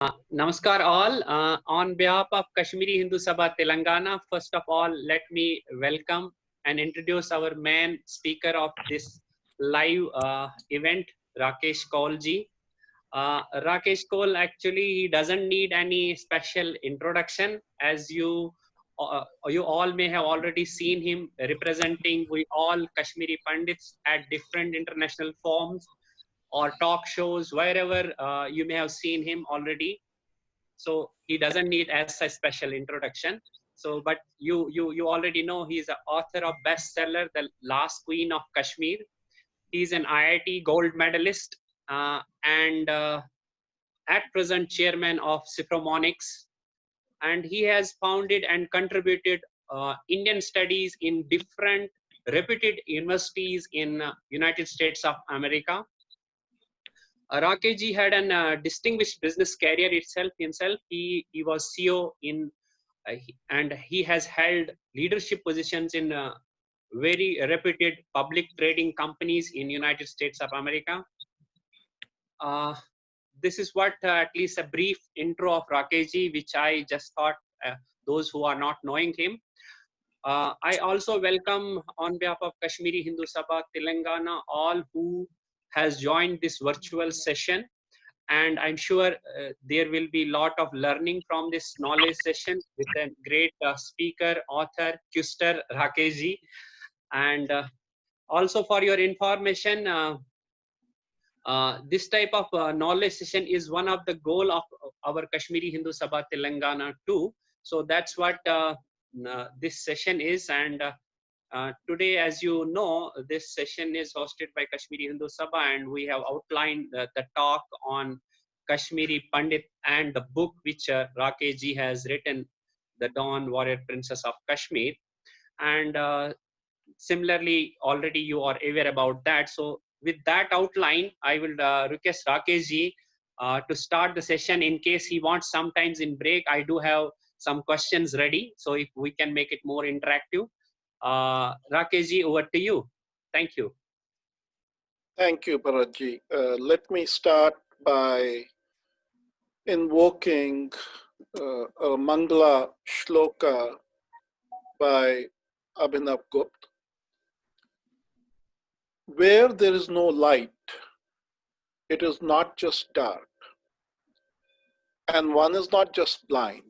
Namaskar all. On behalf of Kashmiri Hindu Sabha Telangana, first of all, let me welcome and introduce our main speaker of this live event, Rakesh Kaul ji. Rakesh Kaul actually he doesn't need any special introduction, as you all may have already seen him representing we all Kashmiri Pandits at different international forums or talk shows, wherever you may have seen him already. So he doesn't need as a special introduction. So but you already know he's the author of bestseller The Last Queen of Kashmir. He's an IIT gold medalist, and at present chairman of Syphomonics, and he has founded and contributed Indian studies in different reputed universities in United States of America. Rakesh had a distinguished business career himself. He was CEO in, and he has held leadership positions in very reputed public trading companies in United States of America. Uh, this is what at least a brief intro of Rakesh, which I just thought those who are not knowing him. I also welcome on behalf of Kashmiri Hindu Sabha Telangana all who has joined this virtual session, and I'm sure there will be a lot of learning from this knowledge session with a great speaker, author, Kuster Rakesh. And also for your information, this type of knowledge session is one of the goal of our Kashmiri Hindu Sabha Telangana too. So that's what this session is. And today, as you know, this session is hosted by Kashmiri Hindu Sabha, and we have outlined the talk on Kashmiri Pandit and the book which Rakesh ji has written, The Dawn Warrior Princess of Kashmir. And similarly, already you are aware about that. So with that outline, I will request Rakesh ji to start the session. In case he wants sometimes in break, I do have some questions ready. So if we can make it more interactive. Rakesh ji, over to you. Thank you. Thank you, Bharatji. Let me start by invoking a Mangala shloka by Abhinav Gupta. Where there is no light, it is not just dark, and one is not just blind.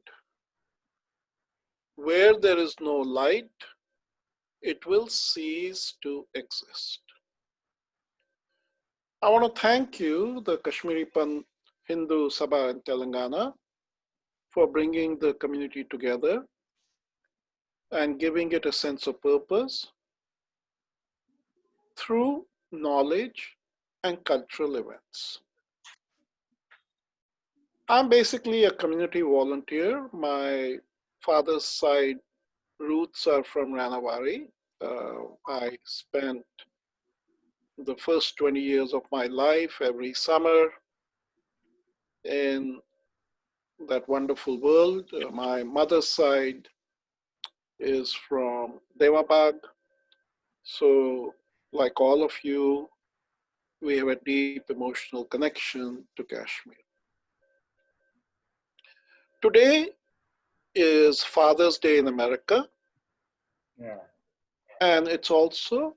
Where there is no light, it will cease to exist. I want to thank you, the Kashmiri Hindu Sabha in Telangana, for bringing the community together and giving it a sense of purpose through knowledge and cultural events. I'm basically a community volunteer. My father's side roots are from Ranawari. I spent the first 20 years of my life every summer in that wonderful world. My mother's side is from Devabad. So, like all of you, we have a deep emotional connection to Kashmir. Today is Father's Day in America. Yeah. And it's also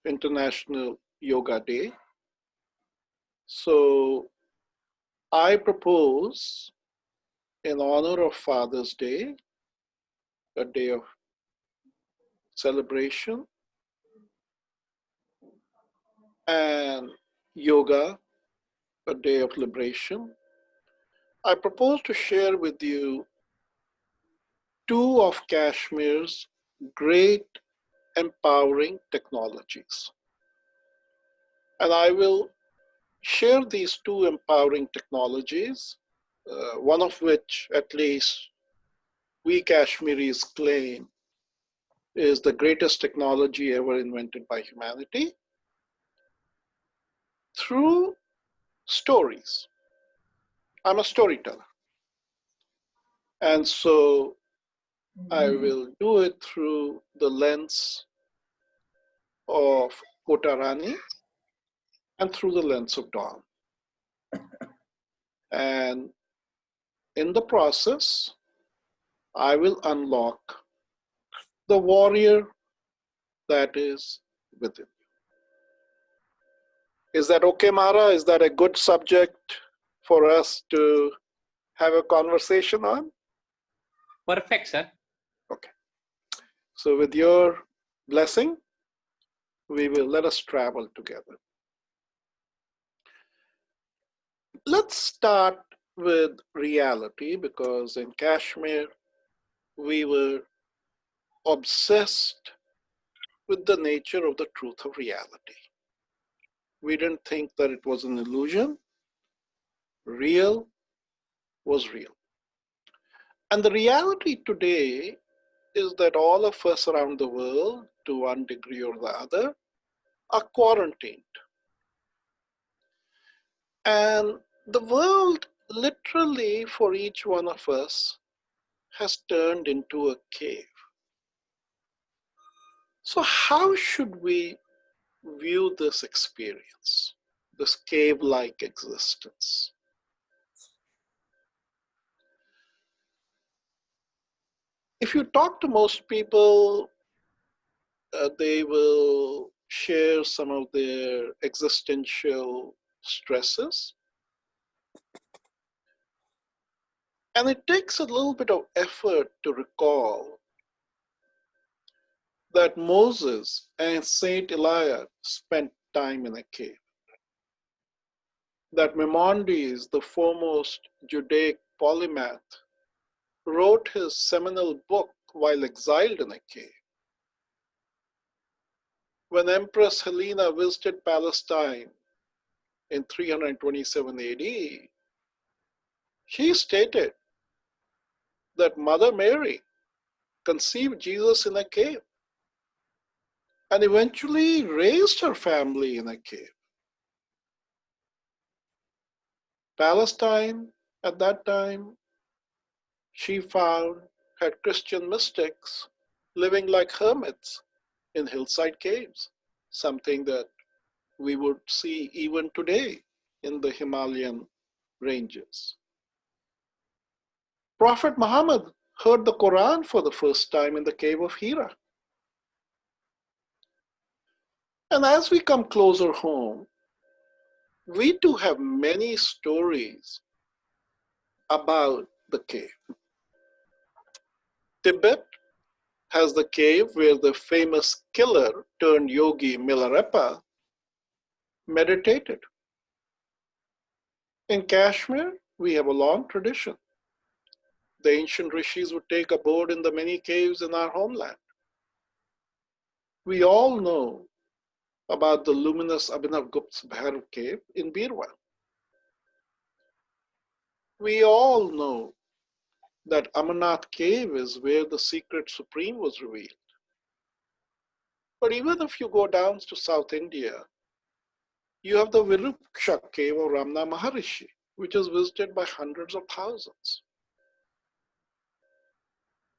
International Yoga Day. So I propose, in honor of Father's Day, a day of celebration, and yoga, a day of liberation. I propose to share with you two of Kashmir's great empowering technologies. And I will share these two empowering technologies, one of which at least we Kashmiris claim is the greatest technology ever invented by humanity, through stories. I'm a storyteller. And so I will do it through the lens of Kotarani and through the lens of dawn. And In the process, I will unlock the warrior that is within. Is that okay, Mara? Is that a good subject for us to have a conversation on? Perfect, sir. Okay. So with your blessing, let us travel together. Let's start with reality, because in Kashmir, we were obsessed with the nature of the truth of reality. We didn't think that it was an illusion. Real was real. And the reality today is that all of us around the world, to one degree or the other, are quarantined. And the world, literally, for each one of us, has turned into a cave. So, how should we view this experience, this cave like existence? If you talk to most people, they will share some of their existential stresses. And it takes a little bit of effort to recall that Moses and Saint Elijah spent time in a cave, that Maimonides, the foremost Judaic polymath, wrote his seminal book while exiled in a cave. When Empress Helena visited Palestine in 327 AD, she stated that Mother Mary conceived Jesus in a cave and eventually raised her family in a cave. Palestine, at that time, she found, had Christian mystics living like hermits in hillside caves, something that we would see even today in the Himalayan ranges. Prophet Muhammad heard the Quran for the first time in the cave of Hira. And as we come closer home, we too have many stories about the cave. Tibet has the cave where the famous killer turned yogi Milarepa meditated. In Kashmir, we have a long tradition. The ancient rishis would take abode in the many caves in our homeland. We all know about the luminous Abhinav Gupta's Bhairav cave in Birwa. We all know that Amarnath cave is where the secret supreme was revealed. But even if you go down to South India, you have the Viruksha cave of Ramana Maharishi, which is visited by hundreds of thousands.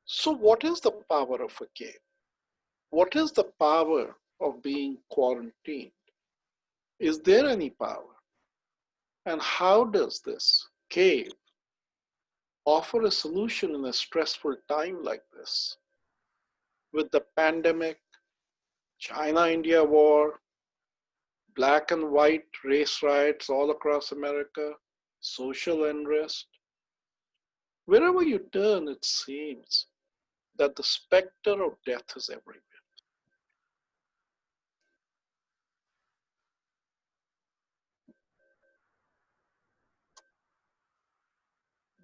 So what is the power of a cave? What is the power of being quarantined? Is there any power? And how does this cave offer a solution in a stressful time like this? With the pandemic, China-India war, black and white race riots all across America, social unrest. Wherever you turn, it seems that the specter of death is everywhere.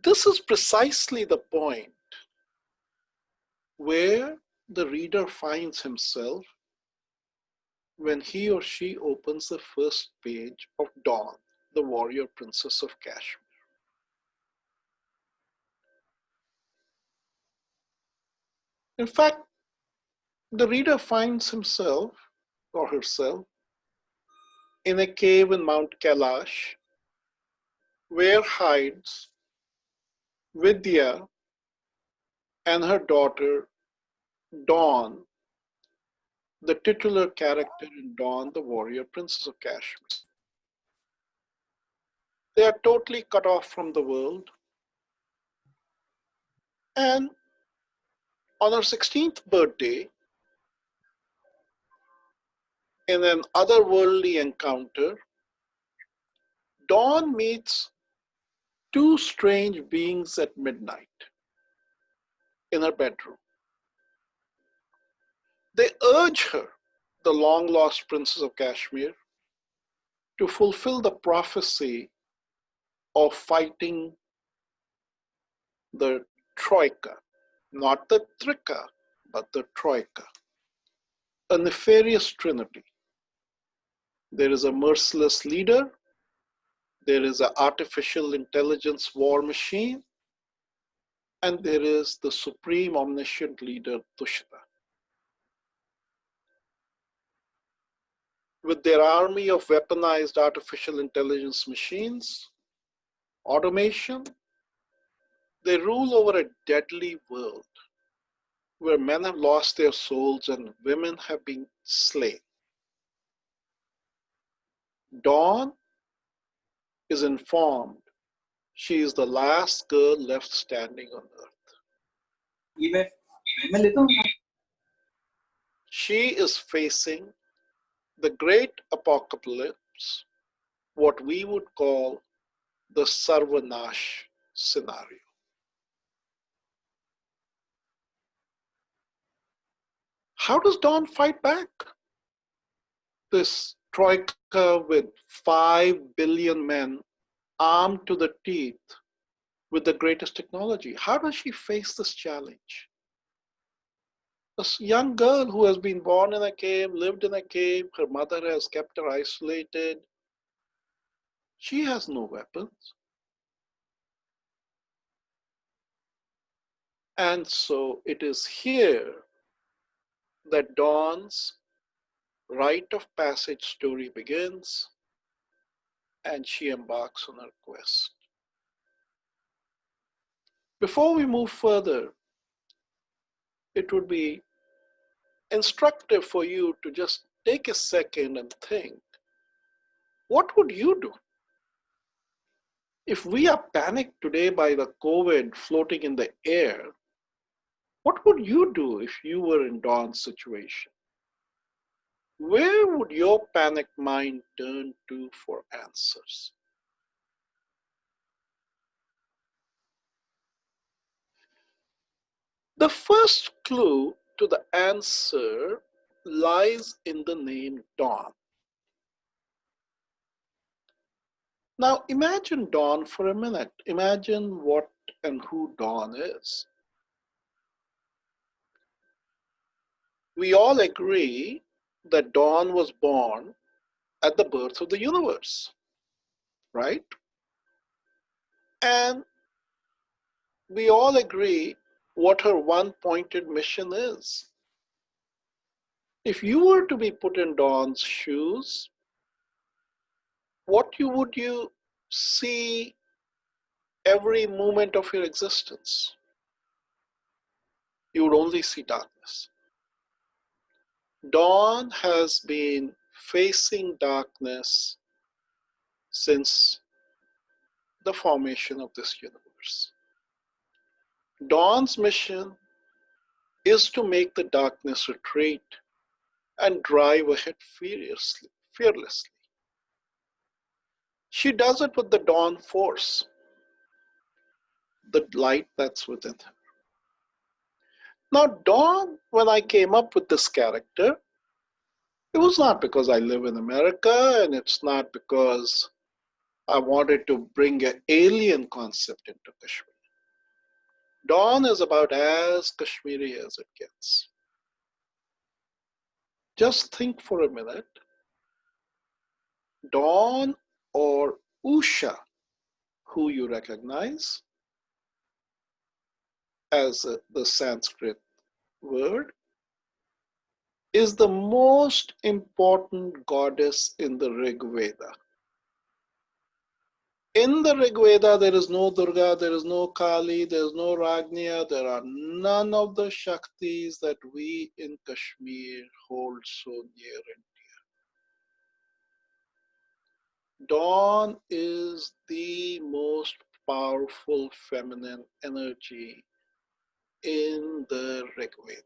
This is precisely the point where the reader finds himself when he or she opens the first page of Dawn, the warrior princess of Kashmir. In fact, the reader finds himself or herself in a cave in Mount Kailash where hides Vidya and her daughter Dawn, the titular character in Dawn, the warrior princess of Kashmir. They are totally cut off from the world. And on her 16th birthday, in an otherworldly encounter, Dawn meets two strange beings at midnight in her bedroom. They urge her, the long lost princess of Kashmir, to fulfill the prophecy of fighting the Troika, not the Trika, but the Troika, a nefarious trinity. There is a merciless leader, there is an artificial intelligence war machine, and there is the supreme omniscient leader, Tushita. With their army of weaponized artificial intelligence machines, automation, they rule over a deadly world where men have lost their souls and women have been slain. Dawn is informed she is the last girl left standing on earth. She is facing the great apocalypse, what we would call the Sarvanash scenario. How does Dawn fight back? This troika with 5 billion men armed to the teeth with the greatest technology. How does she face this challenge? This young girl who has been born in a cave, lived in a cave, her mother has kept her isolated. She has no weapons. And so it is here that Dawn's rite of passage story begins and she embarks on her quest. Before we move further, it would be instructive for you to just take a second and think, what would you do? If we are panicked today by the COVID floating in the air, what would you do if you were in Dawn's situation? Where would your panicked mind turn to for answers? The first clue to the answer lies in the name Dawn. Now imagine Dawn for a minute. Imagine what and who Dawn is. We all agree that Dawn was born at the birth of the universe, right? And we all agree what her one-pointed mission is. If you were to be put in Dawn's shoes, what would you see every moment of your existence? You would only see darkness. Dawn has been facing darkness since the formation of this universe. Dawn's mission is to make the darkness retreat and drive ahead fearlessly. She does it with the Dawn force, the light that's within her. Now, Dawn, when I came up with this character, it was not because I live in America, and it's not because I wanted to bring an alien concept into Kashmir. Dawn is about as Kashmiri as it gets. Just think for a minute. Dawn, or Usha, who you recognize as the Sanskrit word, is the most important goddess in the Rig Veda. In the Rig Veda, there is no Durga, there is no Kali, there is no Ragniya, there are none of the Shaktis that we in Kashmir hold so near and dear. Dawn is the most powerful feminine energy in the Rig Veda.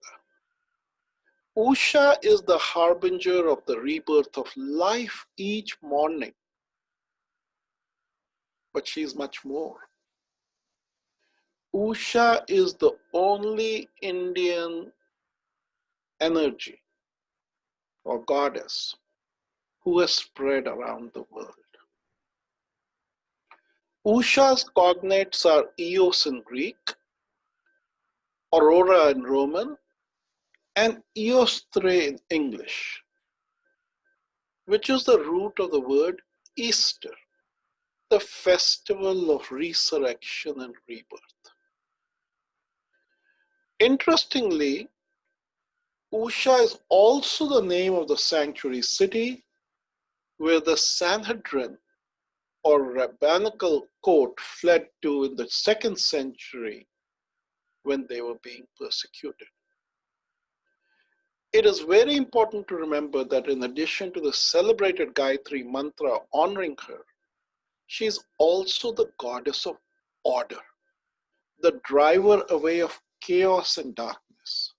Usha is the harbinger of the rebirth of life each morning, but she is much more. Usha is the only Indian energy or goddess who has spread around the world. Usha's cognates are Eos in Greek, Aurora in Roman, and Eostre in English, which is the root of the word Easter, the festival of resurrection and rebirth. Interestingly, Usha is also the name of the sanctuary city where the Sanhedrin or rabbinical court fled to in the 2nd century when they were being persecuted. It is very important to remember that in addition to the celebrated Gayatri mantra honoring her, she is also the goddess of order, the driver away of chaos and darkness.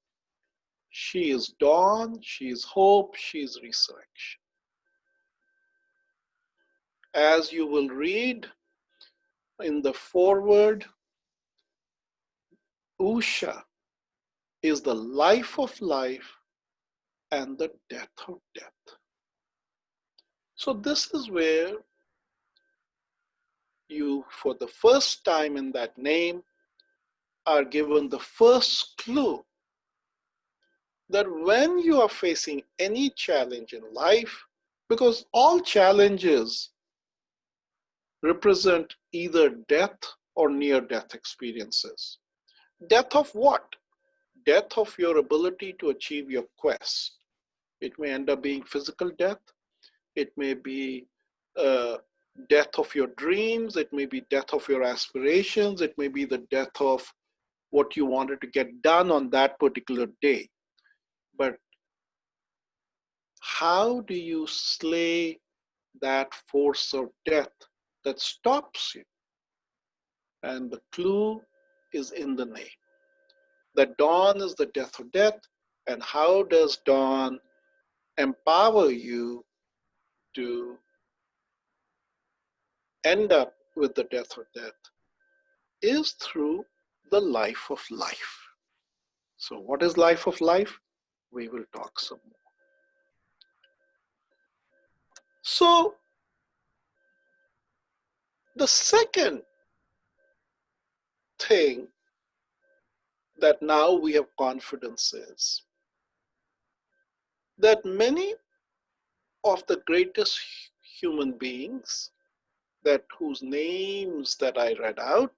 She is dawn, she is hope, she is resurrection. As you will read in the foreword, Usha is the life of life and the death of death. So this is where you, for the first time in that name, are given the first clue that when you are facing any challenge in life, because all challenges represent either death or near-death experiences. Death of what? Death of your ability to achieve your quest. It may end up being physical death. It may be death of your dreams. It may be death of your aspirations. It may be the death of what you wanted to get done on that particular day. But how do you slay that force of death that stops you? And the clue is in the name. That dawn is the death of death. And how does dawn empower you to end up with the death of death? Is through the life of life. So what is life of life? We will talk some more. So the second thing that now we have confidence is that many of the greatest human beings that whose names that I read out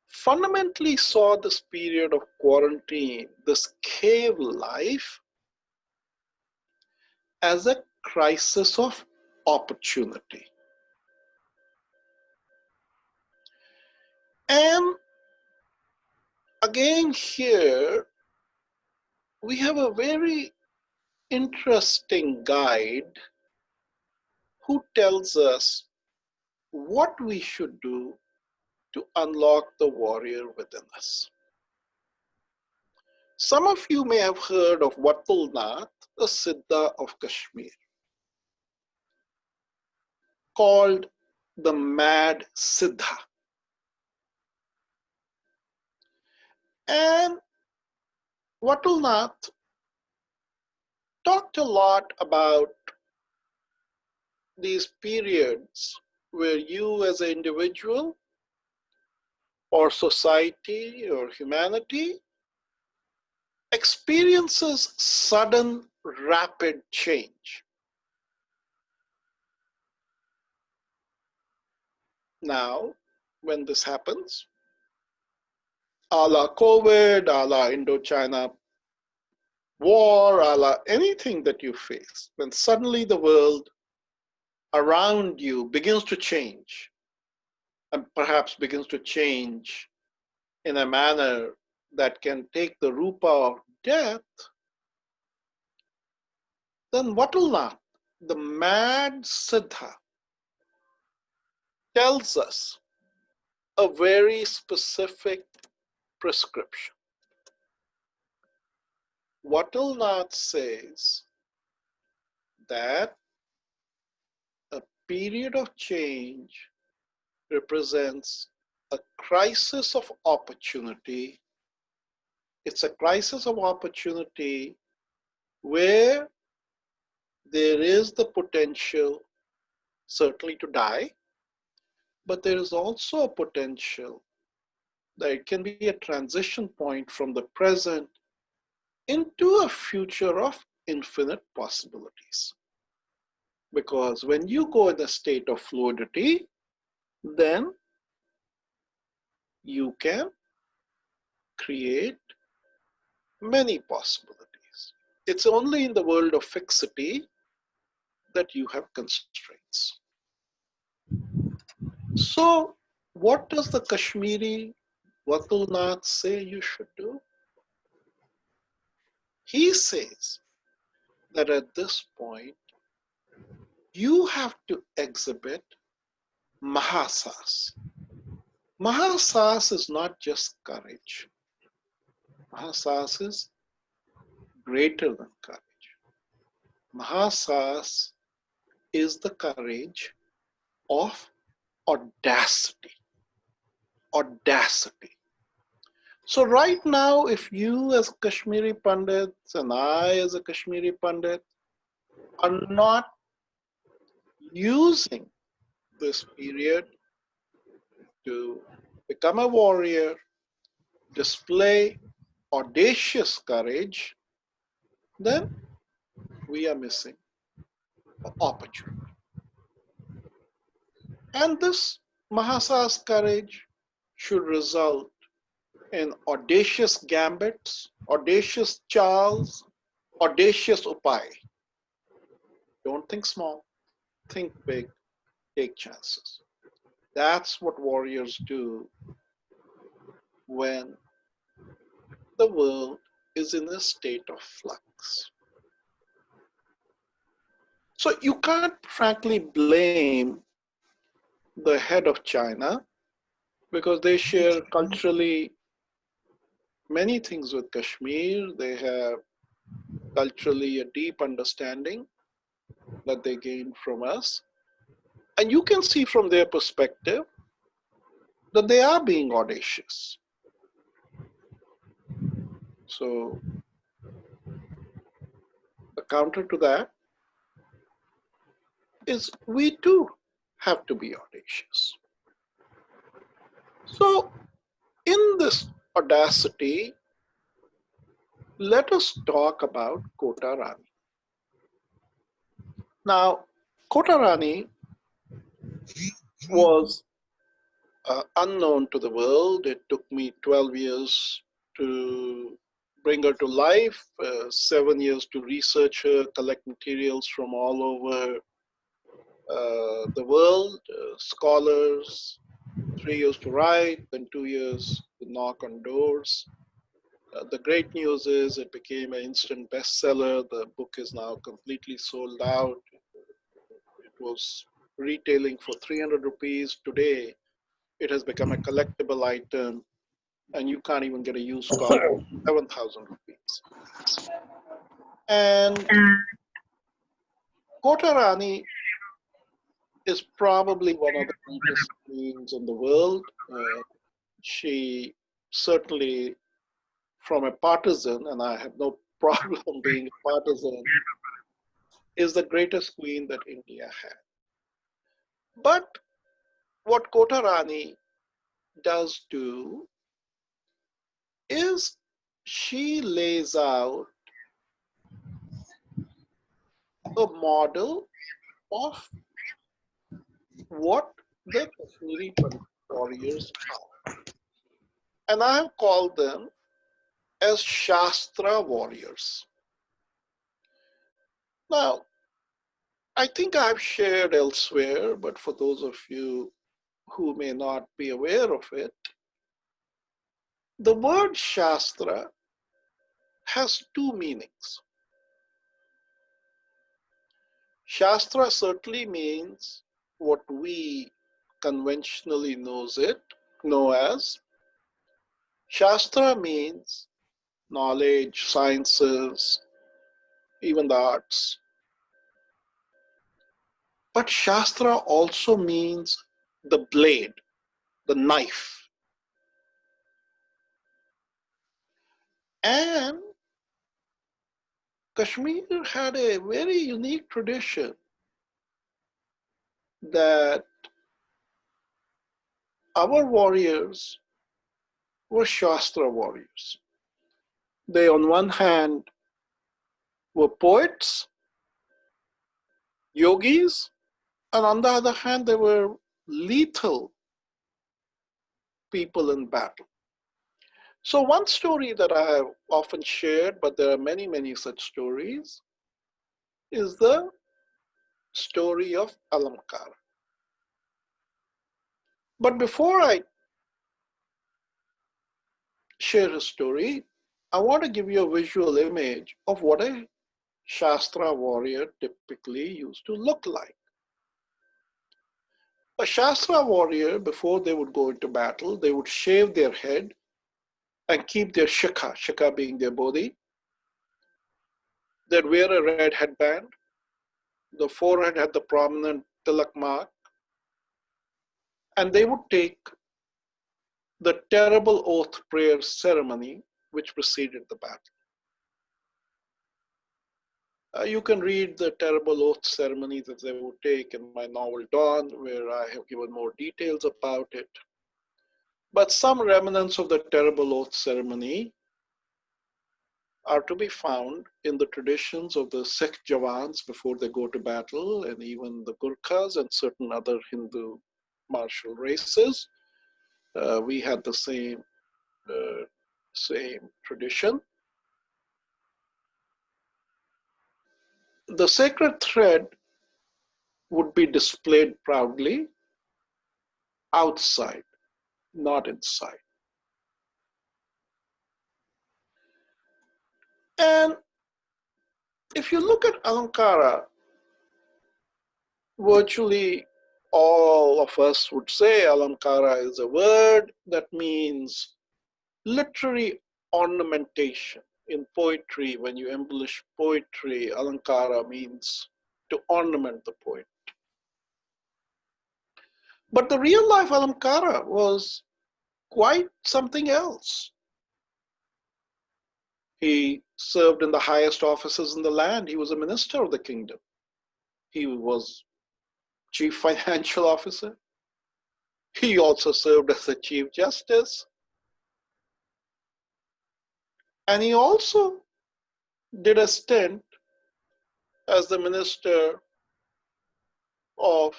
fundamentally saw this period of quarantine, this cave life, as a crisis of opportunity. And again here, we have a very interesting guide who tells us what we should do to unlock the warrior within us. Some of you may have heard of Vatulnath, a Siddha of Kashmir, called the Mad Siddha. And Vatulnath talked a lot about these periods where you as an individual or society or humanity experiences sudden rapid change. Now, when this happens, a la COVID, a la Indo-China war, a la anything that you face, when suddenly the world around you begins to change, and perhaps begins to change in a manner that can take the rupa of death, then Vatulnath, the mad Siddha, tells us a very specific prescription. Wattelnath says that a period of change represents a crisis of opportunity. It's a crisis of opportunity where there is the potential, certainly, to die, but there is also a potential that it can be a transition point from the present into a future of infinite possibilities. Because when you go in a state of fluidity, then you can create many possibilities. It's only in the world of fixity that you have constraints. So, what does the Kashmiri Wattelnath say you should do? He says that at this point, you have to exhibit Mahasas. Mahasas is not just courage. Mahasas is greater than courage. Mahasas is the courage of audacity. Audacity. So right now, if you as Kashmiri Pandits and I as a Kashmiri Pandit are not using this period to become a warrior, display audacious courage, then we are missing an opportunity. And this Mahasas courage should result in audacious gambits, audacious chals, audacious upai. Don't think small, think big, take chances. That's what warriors do when the world is in a state of flux. So you can't frankly blame the head of China because they share culturally many things with Kashmir. They have culturally a deep understanding that they gained from us. And you can see from their perspective that they are being audacious. So the counter to that is we too have to be audacious. So in this audacity, let us talk about Kota Rani. Now, Kota Rani was unknown to the world. It took me 12 years to bring her to life, 7 years to research her, collect materials from all over the world, scholars, 3 years to write, then 2 years to knock on doors. The great news is it became an instant bestseller. The book is now completely sold out. It was retailing for 300 rupees. Today, it has become a collectible item, and you can't even get a used copy for 7,000 rupees. And Kota Rani is probably one of the greatest queens in the world. She certainly, from a partisan, and I have no problem being a partisan, is the greatest queen that India had. But what Kota Rani does do is she lays out a model of what the Kashmiri warriors are. And I have called them as Shastra warriors. Now, I think I've shared elsewhere, but for those of you who may not be aware of it, the word Shastra has two meanings. Shastra certainly means what we conventionally know as Shastra means knowledge, sciences, even the arts. But Shastra also means the blade, the knife. And Kashmir had a very unique tradition that our warriors were Shastra warriors. They, on one hand, were poets, yogis, and on the other hand, they were lethal people in battle. So, one story that I have often shared, but there are many, many such stories, is the story of Alamkara. But before I share his story, I want to give you a visual image of what a Shastra warrior typically used to look like. A Shastra warrior, before they would go into battle, they would shave their head and keep their shikha being their bodhi. They'd wear a red headband. The forehead had the prominent tilak mark. And they would take the terrible oath prayer ceremony which preceded the battle. You can read the terrible oath ceremony that they would take in my novel Dawn, where I have given more details about it. But some remnants of the terrible oath ceremony are to be found in the traditions of the Sikh Jawans before they go to battle, and even the Gurkhas and certain other Hindu martial races. We had the same tradition. The sacred thread would be displayed proudly outside, not inside. And if you look at Alankara, virtually all of us would say Alankara is a word that means literary ornamentation. In poetry, when you embellish poetry, Alankara means to ornament the poet. But the real life Alankara was quite something else. He served in the highest offices in the land. He was a minister of the kingdom. He was chief financial officer. He also served as the chief justice. And he also did a stint as the minister of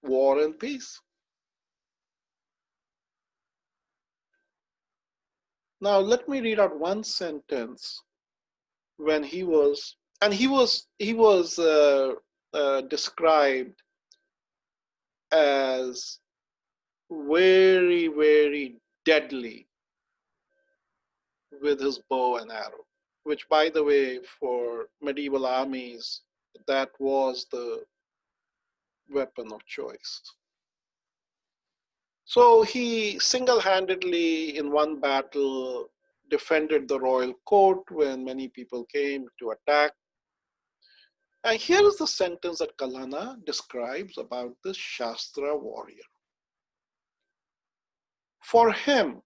war and peace. Now, let me read out one sentence when he was described as very, very deadly with his bow and arrow, which, by the way, for medieval armies, that was the weapon of choice. So he single-handedly, in one battle, defended the royal court when many people came to attack. And here is the sentence that Kalhana describes about this Shastra warrior. For him,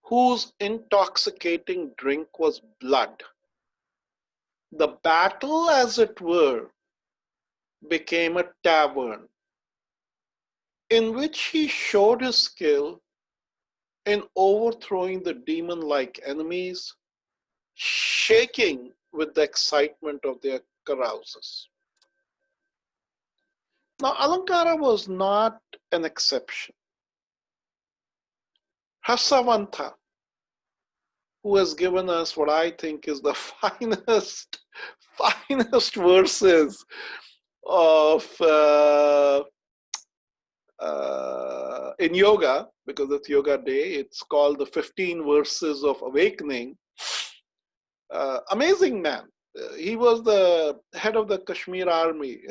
whose intoxicating drink was blood, the battle, as it were, became a tavern in which he showed his skill in overthrowing the demon-like enemies, shaking with the excitement of their carouses. Now, Alankara was not an exception. Hasavantha, who has given us what I think is the finest verses of in yoga, because it's yoga day, it's called the 15 verses of awakening. Amazing man. He was the head of the Kashmir army,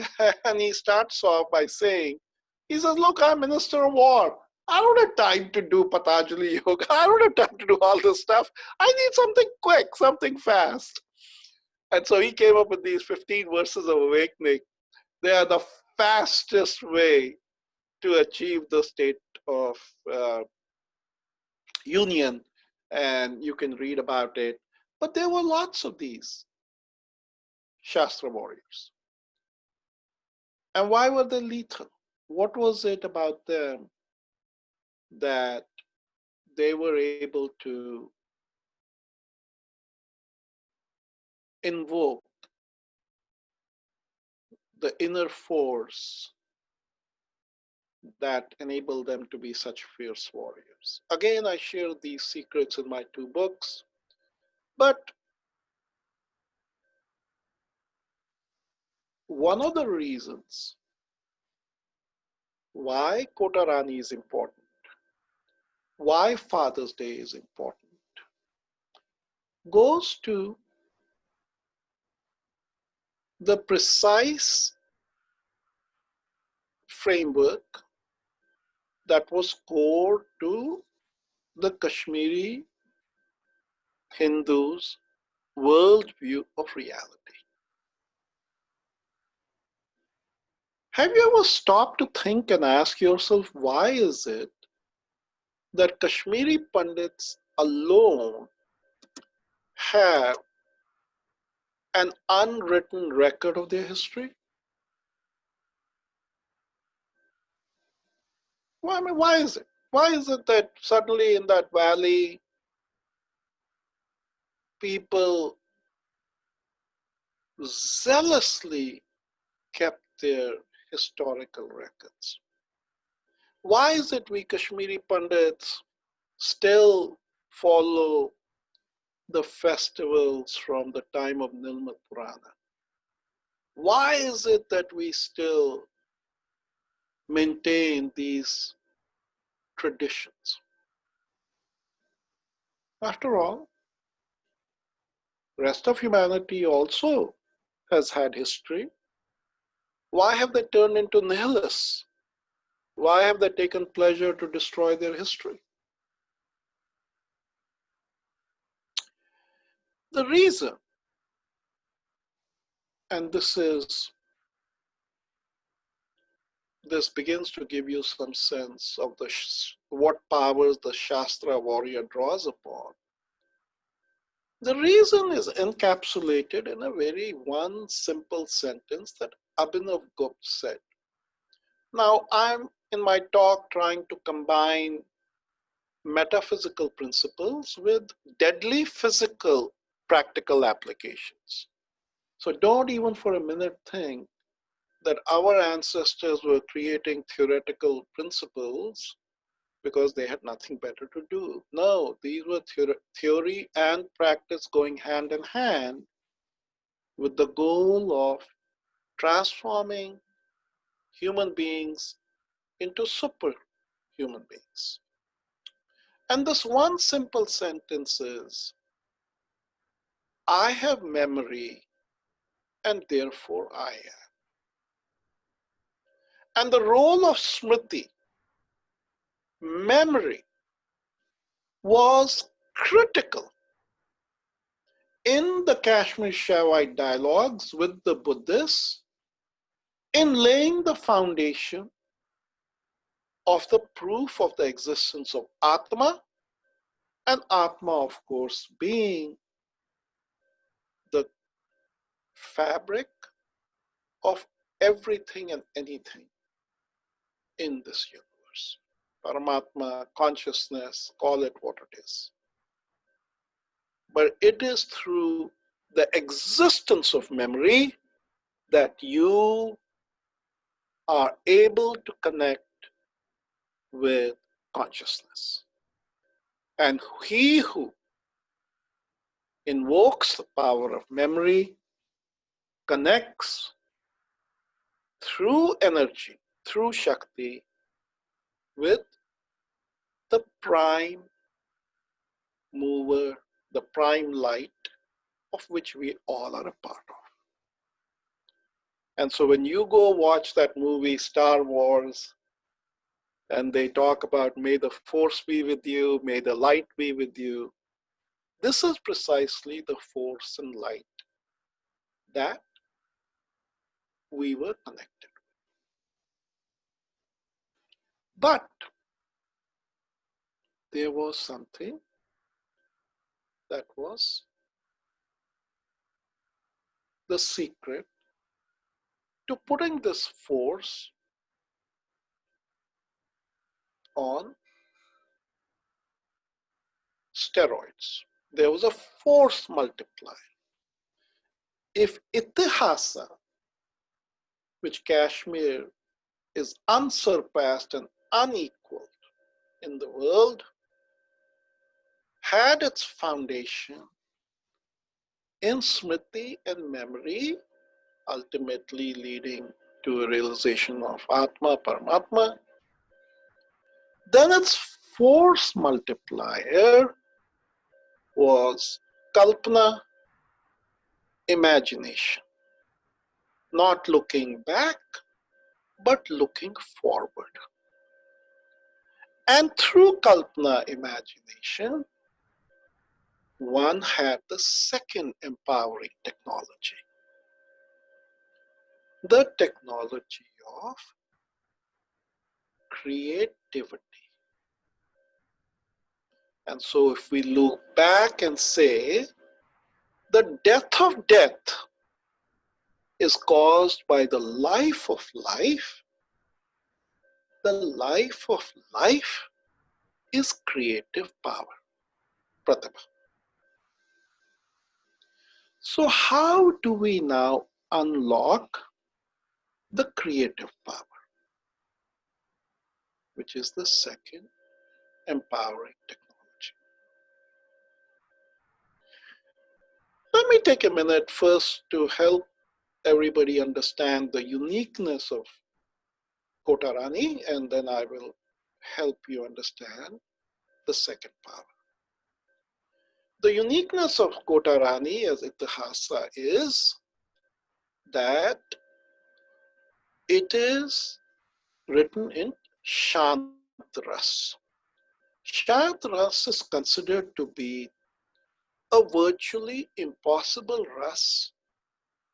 and he starts off by saying, he says, look, I'm minister of war. I don't have time to do Patanjali yoga. I don't have time to do all this stuff. I need something quick, something fast. And so he came up with these 15 verses of awakening. They are the fastest way to achieve the state of union. And you can read about it. But there were lots of these Shastra warriors. And why were they lethal? What was it about them that they were able to invoke the inner force that enabled them to be such fierce warriors? Again, I share these secrets in my 2 books, but one of the reasons why Kotarani is important, why Father's Day is important, goes to the precise framework that was core to the Kashmiri Hindus' worldview of reality. Have you ever stopped to think and ask yourself, why is it that Kashmiri Pandits alone have an unwritten record of their history? Well, I mean, why is it? Why is it that suddenly in that valley, people zealously kept their historical records? Why is it we Kashmiri Pandits still follow the festivals from the time of Nilmat Purana? Why is it that we still maintain these traditions? After all, rest of humanity also has had history. Why have they turned into nihilists? Why have they taken pleasure to destroy their history? The reason, and this begins to give you some sense of what powers the Shastra warrior draws upon. The reason is encapsulated in a very one simple sentence that Abhinav Gupta said. Now, I'm in my talk trying to combine metaphysical principles with deadly physical practical applications. So don't even for a minute think that our ancestors were creating theoretical principles because they had nothing better to do. No, these were theory and practice going hand in hand with the goal of transforming human beings into superhuman beings. And this one simple sentence is, I have memory and therefore I am. And the role of Smriti, memory, was critical in the Kashmir Shaivite dialogues with the Buddhists in laying the foundation of the proof of the existence of Atma, and Atma, of course, being the fabric of everything and anything in this universe. Paramatma, consciousness, call it what it is. But it is through the existence of memory that you are able to connect with consciousness. And he who invokes the power of memory connects through energy, through Shakti, with the prime mover, the prime light of which we all are a part of. And so when you go watch that movie, Star Wars, and they talk about may the force be with you, may the light be with you. This is precisely the force and light that we were connected. But there was something that was the secret to putting this force on steroids. There was a force multiplier. If Itihasa, which Kashmir is unsurpassed and unequaled in the world, had its foundation in smriti and memory, ultimately leading to a realization of Atma, Paramatma, then its force multiplier was Kalpana, imagination, not looking back, but looking forward. And through Kalpana, imagination, one had the second empowering technology, the technology of creativity. And so if we look back and say, the death of death is caused by the life of life, the life of life is creative power, Pratibha. So how do we now unlock the creative power, which is the second empowering technology? Let me take a minute first to help everybody understand the uniqueness of Kotarani, and then I will help you understand the second power. The uniqueness of Kotarani as Itihasa is that it is written in Shant Ras. Shant Ras is considered to be a virtually impossible ras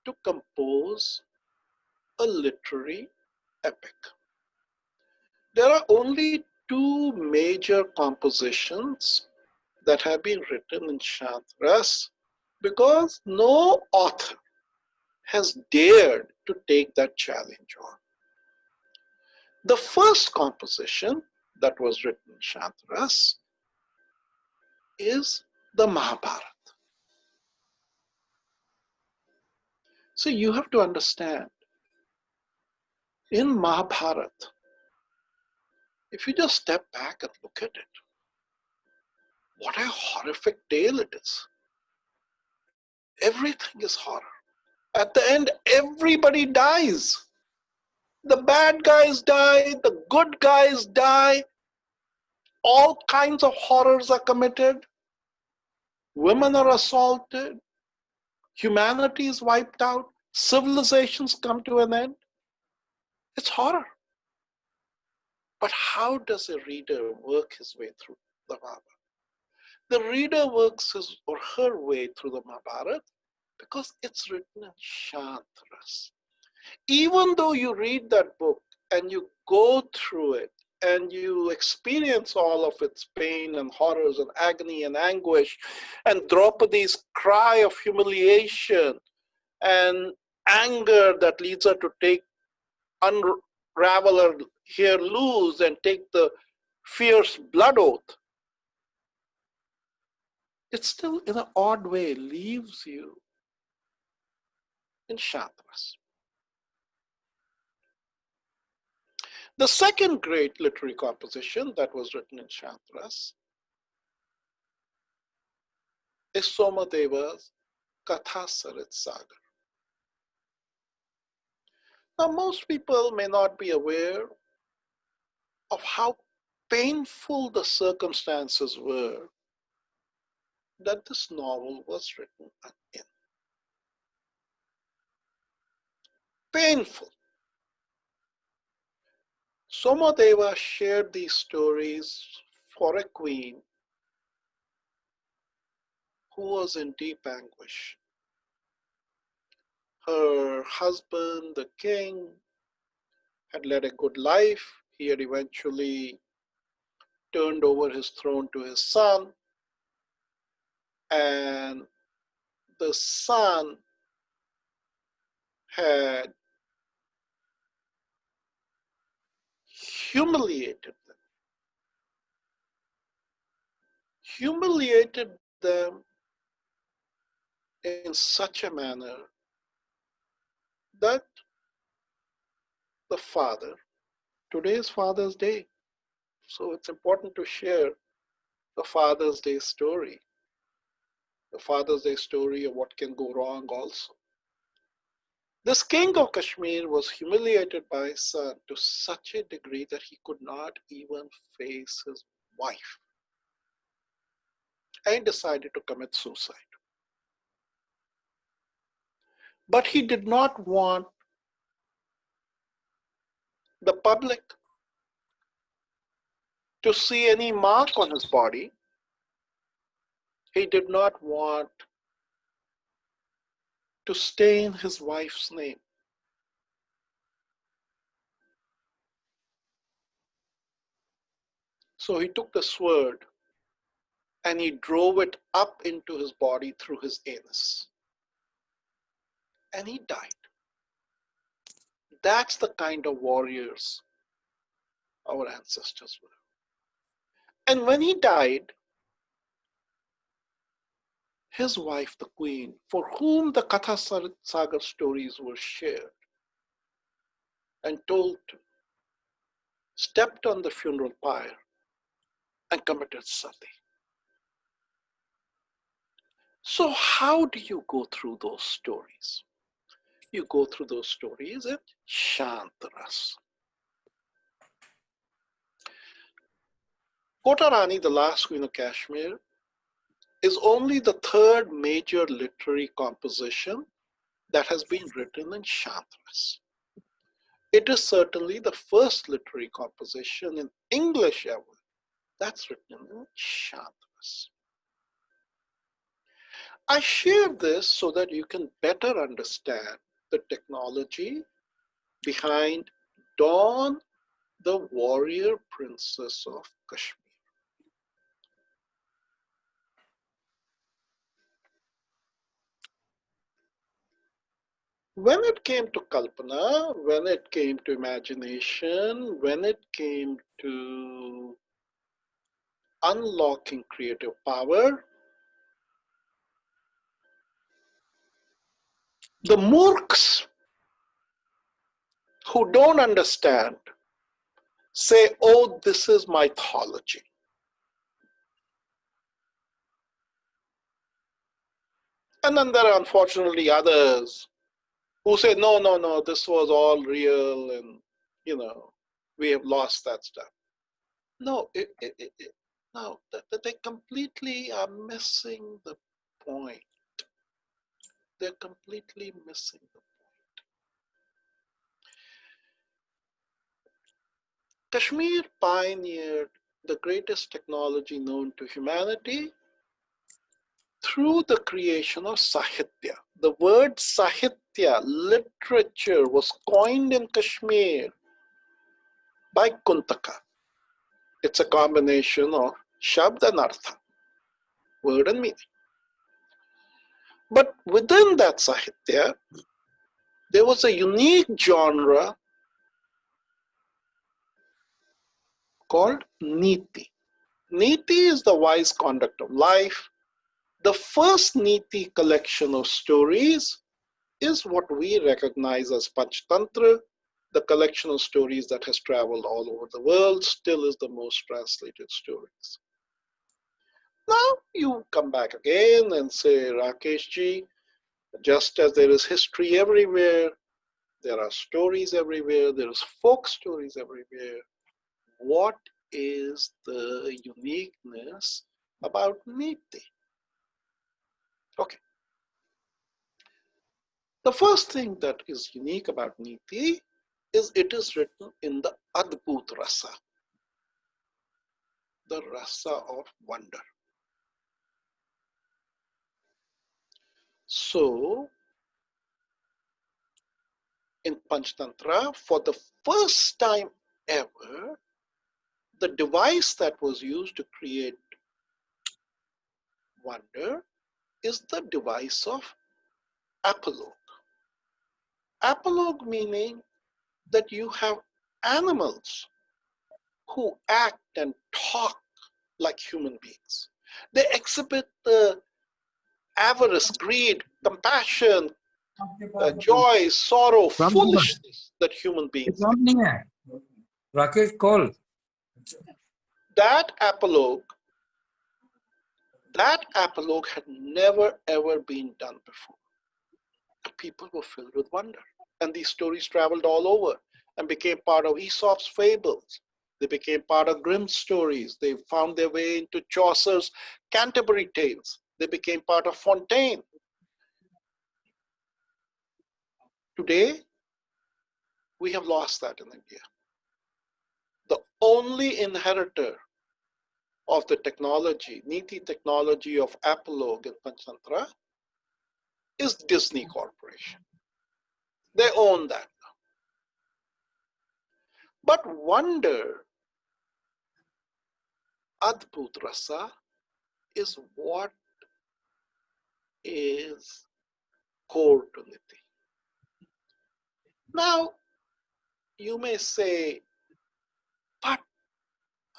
to compose a literary epic. There are only two major compositions that have been written in Shant Ras because no author has dared to take that challenge on. The first composition that was written in Shant Ras is the Mahabharata. So you have to understand, in Mahabharata, if you just step back and look at it, what a horrific tale it is. Everything is horror. At the end, everybody dies. The bad guys die, the good guys die, all kinds of horrors are committed, women are assaulted, humanity is wiped out, civilizations come to an end. It's horror. But how does a reader work his way through the Mahabharata? The reader works his or her way through the Mahabharata because it's written in Shant Ras. Even though you read that book and you go through it and you experience all of its pain and horrors and agony and anguish and Draupadi's cry of humiliation and anger that leads her to unravel her hair loose and take the fierce blood oath, it still in an odd way leaves you in Shant Ras. The second great literary composition that was written in Shant Ras is Somadeva's Katha Sarit Sagar. Now, most people may not be aware of how painful the circumstances were that this novel was written in. Painful. Somadeva shared these stories for a queen who was in deep anguish. Her husband, the king, had led a good life. He had eventually turned over his throne to his son, and the son had humiliated them in such a manner that the father, today is Father's Day, so it's important to share the Father's Day story, the Father's Day story of what can go wrong also. This king of Kashmir was humiliated by his son to such a degree that he could not even face his wife and decided to commit suicide. But he did not want the public to see any mark on his body. He did not want to stain his wife's name. So he took the sword and he drove it up into his body through his anus. And he died. That's the kind of warriors our ancestors were. And when he died, his wife, the queen, for whom the Katha Sagar stories were shared and told to, stepped on the funeral pyre and committed sati. So how do you go through those stories? You go through those stories in Shantaras. Kota Rani, the last queen of Kashmir, is only the third major literary composition that has been written in Shantaras. It is certainly the first literary composition in English ever that's written in Shantaras. I share this so that you can better understand the technology behind Dawn, the warrior princess of Kashmir. When it came to Kalpana, when it came to imagination, when it came to unlocking creative power, the Murks who don't understand say, oh, this is mythology. And then there are unfortunately others who say, no, no, no, this was all real and, we have lost that stuff. No, no, they completely are missing the point. They're completely missing the point. Kashmir pioneered the greatest technology known to humanity through the creation of Sahitya. The word Sahitya, literature, was coined in Kashmir by Kuntaka. It's a combination of Shabd and Artha, word and meaning. But within that Sahitya, there was a unique genre called Niti. Niti is the wise conduct of life. The first Niti collection of stories is what we recognize as Panchtantra. The collection of stories that has traveled all over the world, still is the most translated stories. Now you come back again and say, Rakesh ji, just as there is history everywhere, there are stories everywhere, there is folk stories everywhere. What is the uniqueness about Niti? Okay. The first thing that is unique about Niti is it is written in the Adbhut Rasa, the rasa of wonder. So, in Panchtantra, for the first time ever, the device that was used to create wonder is the device of apologue. Apologue meaning that you have animals who act and talk like human beings. They exhibit the avarice, greed, compassion, joy, sorrow, foolishness that human beings have. Rakesh Kaul. That apologue had never ever been done before. The people were filled with wonder. And these stories traveled all over and became part of Aesop's fables. They became part of Grimm's stories. They found their way into Chaucer's Canterbury Tales. They became part of Fontaine. Today, we have lost that in India. The only inheritor of the technology, Niti technology of apologue and Panchtantra is Disney Corporation. They own that now. But wonder, Adbhut Rasa, is what is core to Niti. Now, you may say, but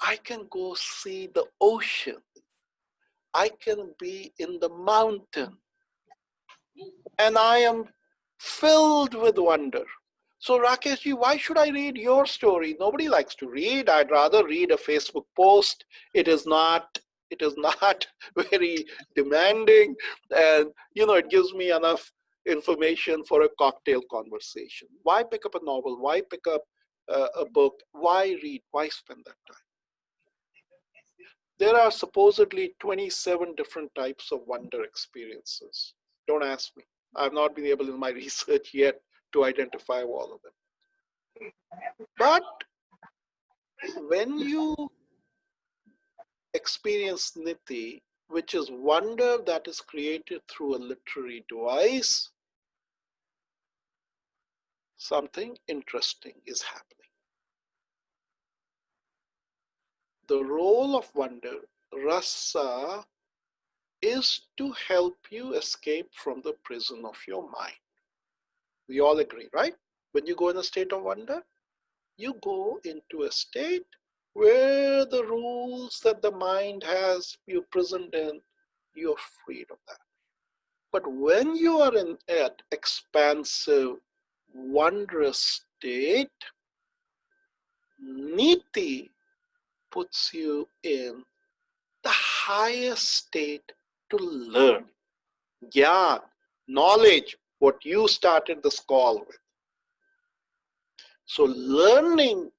I can go see the ocean. I can be in the mountain. And I am filled with wonder. So Rakeshji, why should I read your story? Nobody likes to read. I'd rather read a Facebook post. It is not very demanding, and it gives me enough information for a cocktail conversation. Why pick up a novel? Why pick up a book? Why read? Why spend that time? There are supposedly 27 different types of wonder experiences. Don't ask me. I've not been able in my research yet to identify all of them. But when you experience Niti, which is wonder that is created through a literary device, something interesting is happening. The role of wonder, rasa, is to help you escape from the prison of your mind. We all agree, right? When you go in a state of wonder, you go into a state where the rules that the mind has you prisoned in, you're freed of that. But when you are in that expansive, wondrous state, Niti puts you in the highest state to learn. Gyan, knowledge, what you started this call with. So learning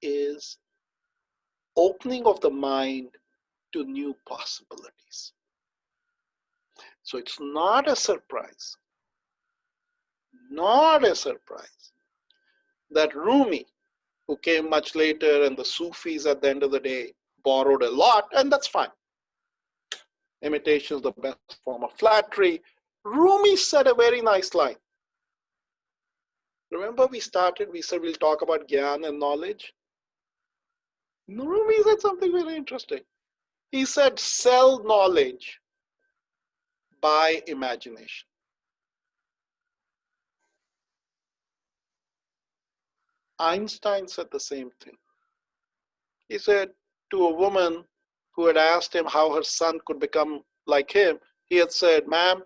is opening of the mind to new possibilities. So it's not a surprise, that Rumi, who came much later, and the Sufis at the end of the day borrowed a lot, and that's fine. Imitation is the best form of flattery. Rumi said a very nice line. Remember we said we'll talk about Gyan and knowledge. Rumi said something very interesting. He said, sell knowledge, buy imagination. Einstein said the same thing. He said to a woman who had asked him how her son could become like him, he had said, ma'am,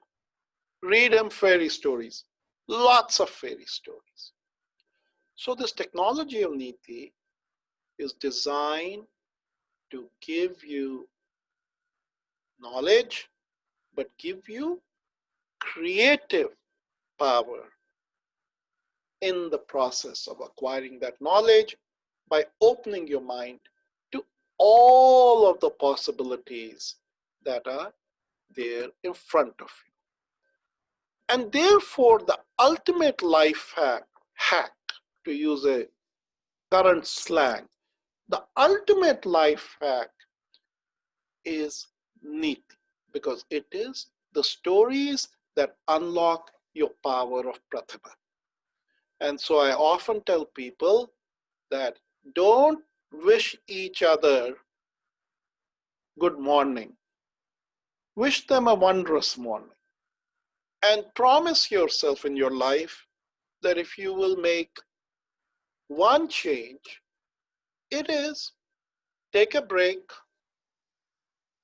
read him fairy stories, lots of fairy stories. So this technology of Niti is designed to give you knowledge, but give you creative power in the process of acquiring that knowledge by opening your mind to all of the possibilities that are there in front of you. And therefore, the ultimate life hack to use a current slang, the ultimate life hack is niti, because it is the stories that unlock your power of pratibha. And so I often tell people that don't wish each other good morning. Wish them a wondrous morning. And promise yourself in your life that if you will make one change, it is take a break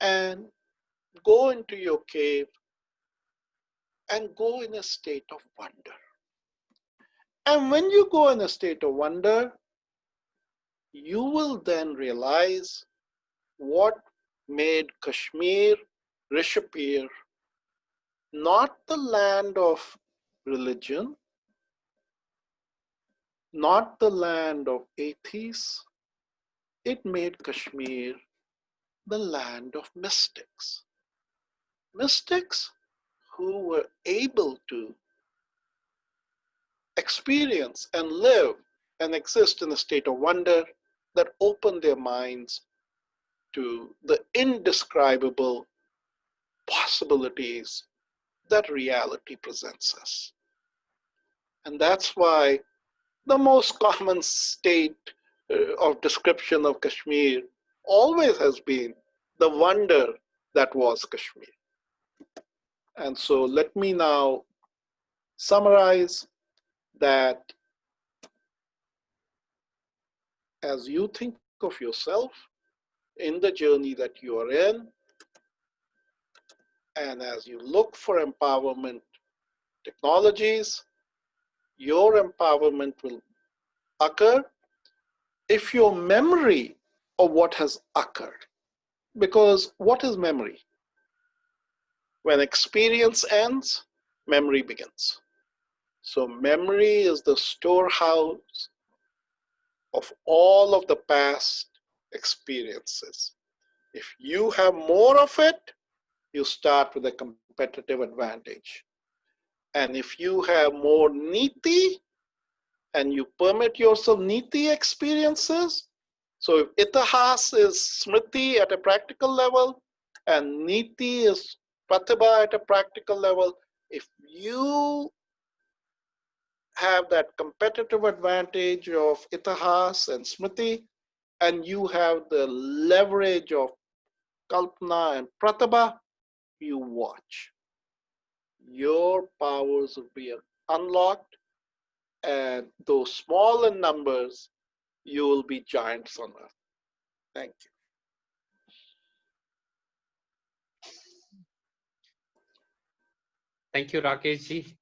and go into your cave and go in a state of wonder. And when you go in a state of wonder, you will then realize what made Kashmir, Rishipir, not the land of religion, not the land of atheists. It made Kashmir the land of mystics. Mystics who were able to experience and live and exist in a state of wonder that opened their minds to the indescribable possibilities that reality presents us. And that's why the most common state of description of Kashmir always has been the wonder that was Kashmir. And so let me now summarize that as you think of yourself in the journey that you are in, and as you look for empowerment technologies, your empowerment will occur if your memory of what has occurred. Because what is memory? When experience ends, memory begins. So memory is the storehouse of all of the past experiences. If you have more of it, you start with a competitive advantage. And if you have more niti and you permit yourself niti experiences, so if itihas is smriti at a practical level and niti is pratibha at a practical level, if you have that competitive advantage of itihas and smriti, and you have the leverage of kalpana and pratibha, you watch. Your powers will be unlocked, and though small in numbers, you will be giants on earth. Thank you. Thank you, Rakesh ji.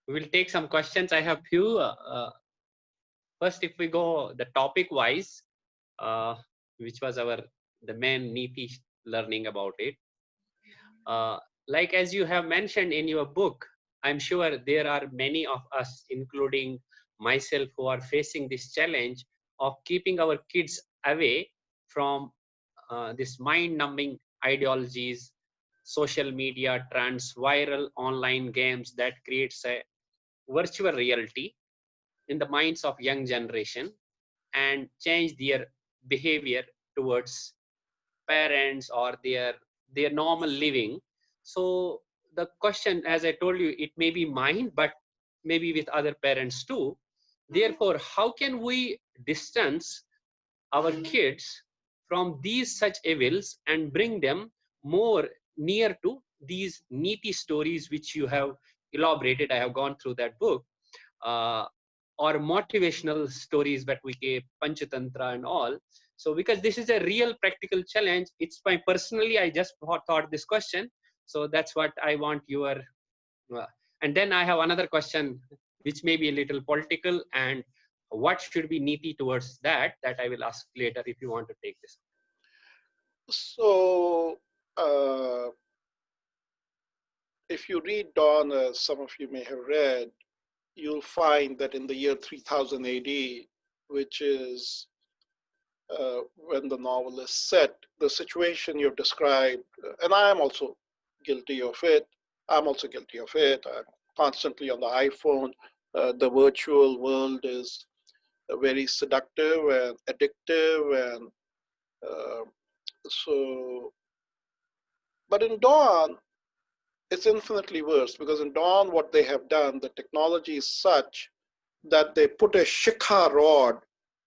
We will take some questions. I have few. First, if we go the topic wise, which was the main niti learning about it. Like as you have mentioned in your book, I'm sure there are many of us, including myself, who are facing this challenge of keeping our kids away from this mind-numbing ideologies, social media trends, viral online games that creates a virtual reality in the minds of young generation and change their behavior towards parents or their normal living. So the question, as I told you, it may be mine, but maybe with other parents too. Therefore, how can we distance our kids from these such evils and bring them more near to these niti stories which you have elaborated? I have gone through that book, uh, or motivational stories that we gave, Panchatantra and all. So because this is a real practical challenge, it's my personally, I just thought this question. So that's what I want your, and then I have another question, which may be a little political, and what should be niti towards that I will ask later if you want to take this. So, if you read Dawn, as some of you may have read, you'll find that in the year 3000 AD, which is when the novel is set, the situation you've described, and I am also guilty of it. I'm also guilty of it. I'm constantly on the iPhone The virtual world is very seductive and addictive, and uh, so. But in Dawn, it's infinitely worse, because in Dawn, what they have done, the technology is such that they put a shikha rod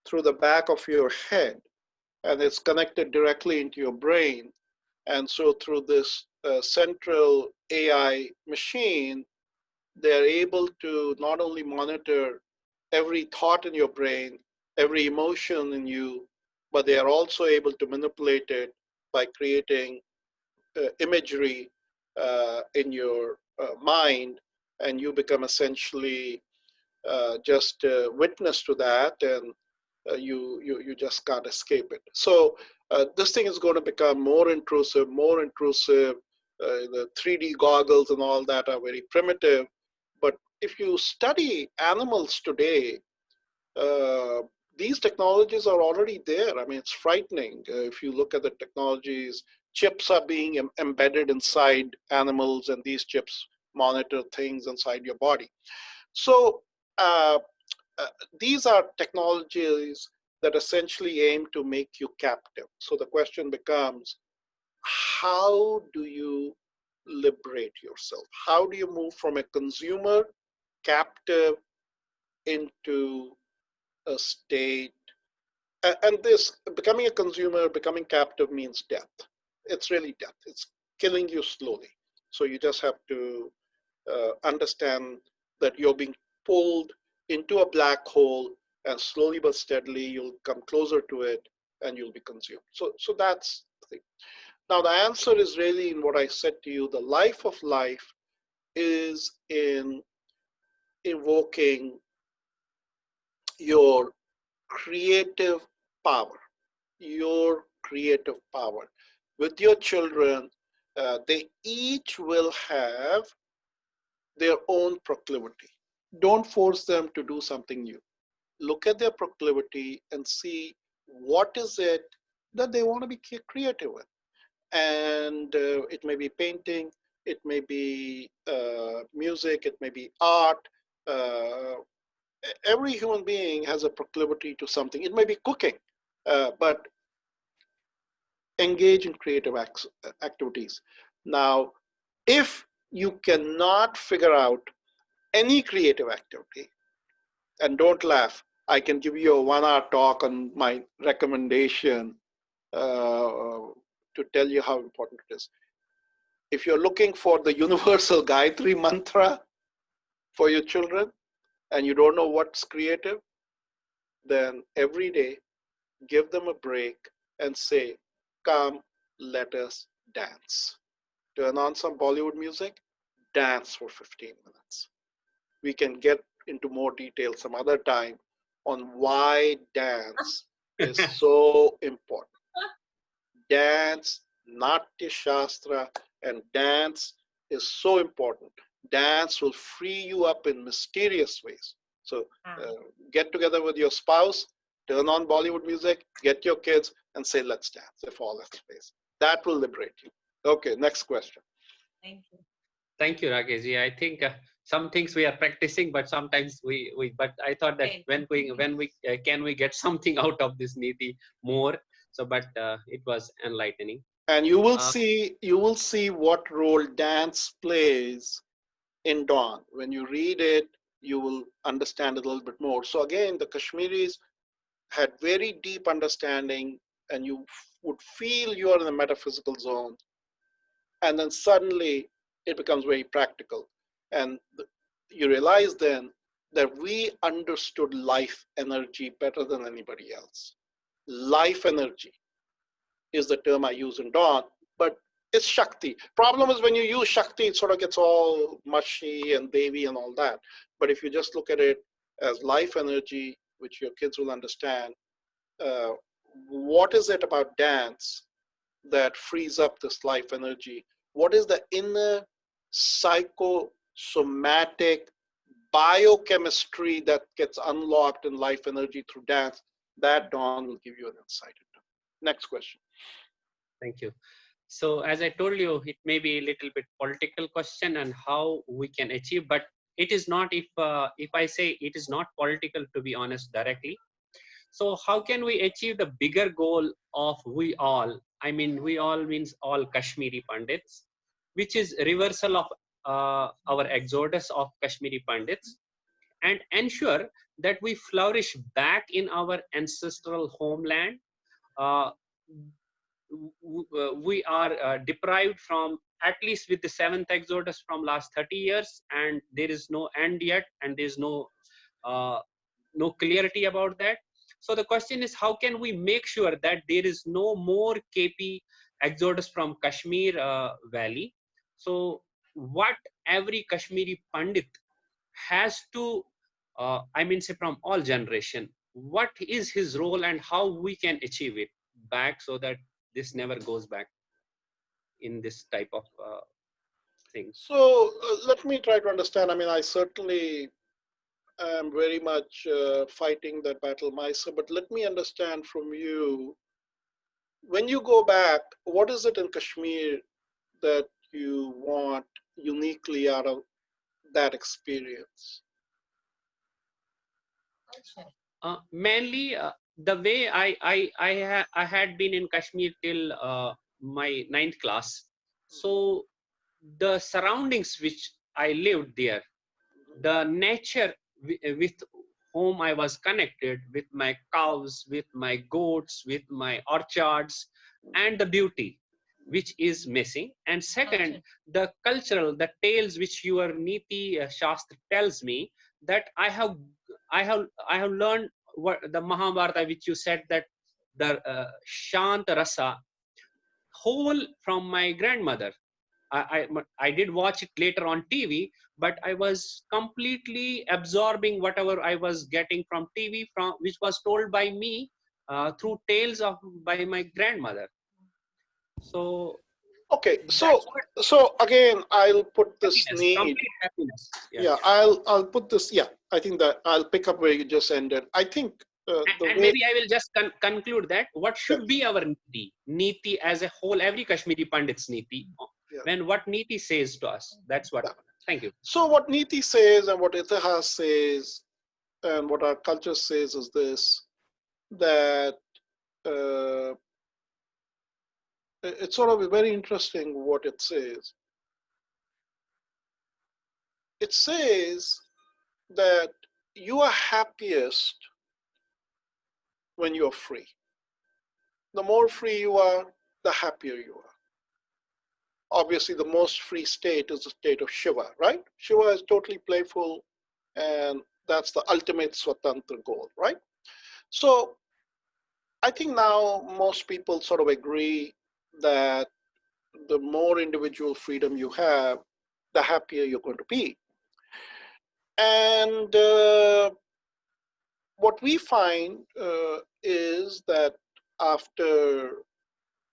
through the back of your head, and it's connected directly into your brain. And so through this central AI machine, they're able to not only monitor every thought in your brain, every emotion in you, but they are also able to manipulate it by creating imagery in your mind, and you become essentially just a witness to that, and you just can't escape it. So this thing is going to become more intrusive, more intrusive. The 3D goggles and all that are very primitive. But if you study animals today, uh, these technologies are already there. I mean, it's frightening. If you look at the technologies, chips are being embedded inside animals, and these chips monitor things inside your body. So uh, uh, these are technologies that essentially aim to make you captive. So the question becomes, how do you liberate yourself? How do you move from a consumer captive into a state? And this becoming a consumer, becoming captive means death. It's really death. It's killing you slowly. So you just have to understand that you're being pulled into a black hole, and slowly but steadily you'll come closer to it and you'll be consumed. So that's the thing. Now the answer is really in what I said to you. The life of life is in evoking your creative power, your creative power. With your children, they each will have their own proclivity. Don't force them to do something new. Look at their proclivity and see what is it that they want to be creative with. And it may be painting, it may be music, it may be art. Uh, every human being has a proclivity to something. It may be cooking, but engage in creative activities. Now, if you cannot figure out any creative activity, and don't laugh, I can give you a 1 hour talk on my recommendation to tell you how important it is. If you're looking for the universal Gayatri mantra for your children and you don't know what's creative, then every day give them a break and say, come, let us dance. Turn on some Bollywood music, dance for 15 minutes. We can get into more detail some other time on why dance is so important. Dance, Natya Shastra, and dance is so important. Dance will free you up in mysterious ways. So get together with your spouse, turn on Bollywood music, get your kids, and say, let's dance, if all else fails. That will liberate you. Okay, next question. Thank you. Thank you, Rakesh. I think some things we are practicing, but sometimes but I thought that when we can we get something out of this Niti more. So, but it was enlightening. And you will see what role dance plays in Dawn. When you read it, you will understand a little bit more. So again, the Kashmiris had very deep understanding, and you would feel you are in a metaphysical zone, and then suddenly it becomes very practical, and you realize then that we understood life energy better than anybody else. Life energy is the term I use in Dawn, but it's Shakti. Problem is when you use Shakti, it sort of gets all mushy and Devi and all that. But if you just look at it as life energy, which your kids will understand, uh, what is it about dance that frees up this life energy? What is the inner psychosomatic biochemistry that gets unlocked in life energy through dance? That Dawn will give you an insight into. Next question. Thank you. So as I told you, it may be a little bit political question and how we can achieve, but it is not, if I say it is not political, to be honest, directly. So how can we achieve the bigger goal of we all? I mean, we all means all Kashmiri Pandits, which is reversal of our exodus of Kashmiri Pandits, and ensure that we flourish back in our ancestral homeland. Uh, we are deprived from, at least with the seventh exodus from last 30 years, and there is no end yet, and there is uh, no clarity about that. So the question is, how can we make sure that there is no more KP exodus from Kashmir Valley? So what every Kashmiri Pandit has to, I mean, say from all generation, what is his role and how we can achieve it back so that this never goes back in this type of things. So let me try to understand. I mean, I certainly am very much fighting that battle myself, but let me understand from you, when you go back, what is it in Kashmir that you want uniquely out of that experience? Mainly the way I had been in Kashmir till my ninth class. So the surroundings which I lived there, the nature with whom I was connected, with my cows, with my goats, with my orchards, and the beauty which is missing. And second, the cultural, the tales which your Niti Shastra tells me, that I have learned what the Mahabharata, which you said that the Shant Rasa whole from my grandmother. I did watch it later on TV, but I was completely absorbing whatever I was getting from TV, from which was told by me through tales of by my grandmother. So Okay, that's what so again, I'll put this happiness, need. complete happiness. Yeah, I'll put this. Yeah, I think that I'll pick up where you just ended. I think the And way. maybe I will just conclude that what Yeah, should be our niti as a whole, every Kashmiri Pandit's niti, yeah, when what niti says to us. That's what. yeah. Thank you. So what Niti says and what Itihas says and what our culture says is this, that uh, it's sort of very interesting what it says. It says that you are happiest when you're free. The more free you are, the happier you are. Obviously, the most free state is the state of Shiva, right? Shiva is totally playful, and that's the ultimate Swatantra goal, right? So I think now most people sort of agree that the more individual freedom you have, the happier you're going to be. And what we find is that after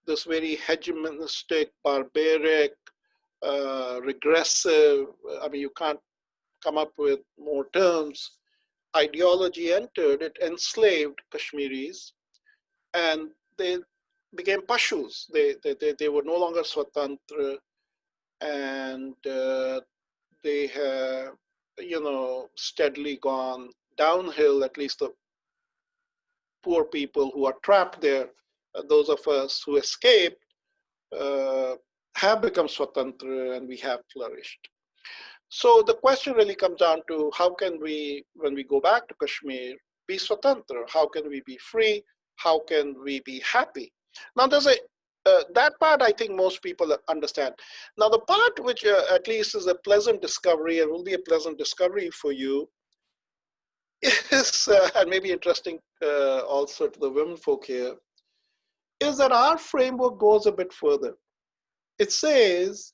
this very hegemonistic, barbaric, regressive, I mean, you can't come up with more terms, ideology entered, it enslaved Kashmiris, and they became Pashus. They were no longer Swatantra, and they have, steadily gone downhill, at least the poor people who are trapped there, those of us who escaped, uh, have become Swatantra and we have flourished. So the question really comes down to how can we, when we go back to Kashmir, be Swatantra? How can we be free? How can we be happy? Now there's that part I think most people understand. Now the part which at least is a pleasant discovery and will be a pleasant discovery for you is, and maybe interesting also to the women folk here, is that our framework goes a bit further. It says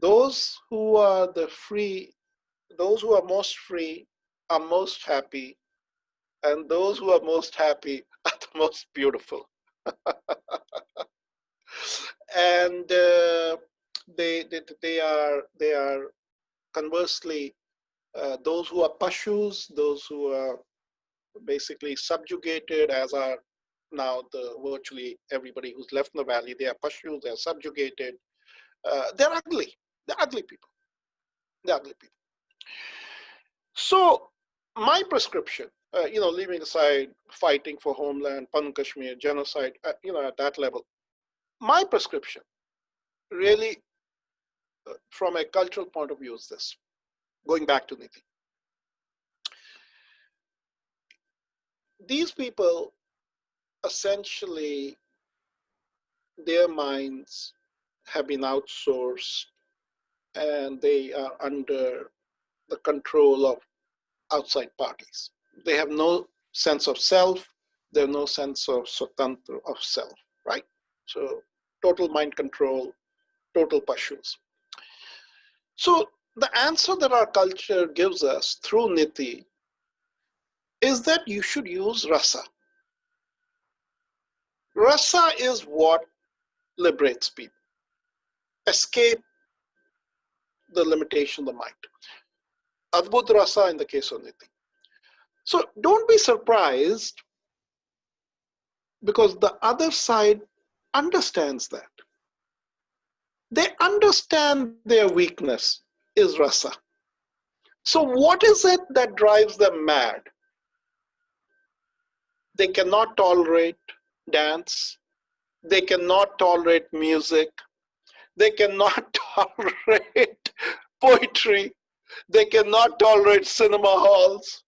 those who are those who are most free are most happy, and those who are most happy are the most beautiful. And they are conversely those who are pashus, those who are basically subjugated, as are now the virtually everybody who's left in the valley. They are pashus, they are subjugated. They're ugly. They're ugly people. They're ugly people. So my prescription, leaving aside fighting for homeland, Kashmir, genocide, at that level, my prescription really, from a cultural point of view, is this. Going back to Niti. These people, essentially, their minds have been outsourced and they are under the control of outside parties. They have no sense of self. They have no sense of swatantra, of self, right? So total mind control, total pashus. So the answer that our culture gives us through Niti is that you should use rasa. Rasa is what liberates people. Escape the limitation of the mind. Adbhut rasa in the case of Niti. So don't be surprised because the other side understands that. They understand their weakness is rasa. So what is it that drives them mad? They cannot tolerate dance. They cannot tolerate music. They cannot tolerate poetry. They cannot tolerate cinema halls.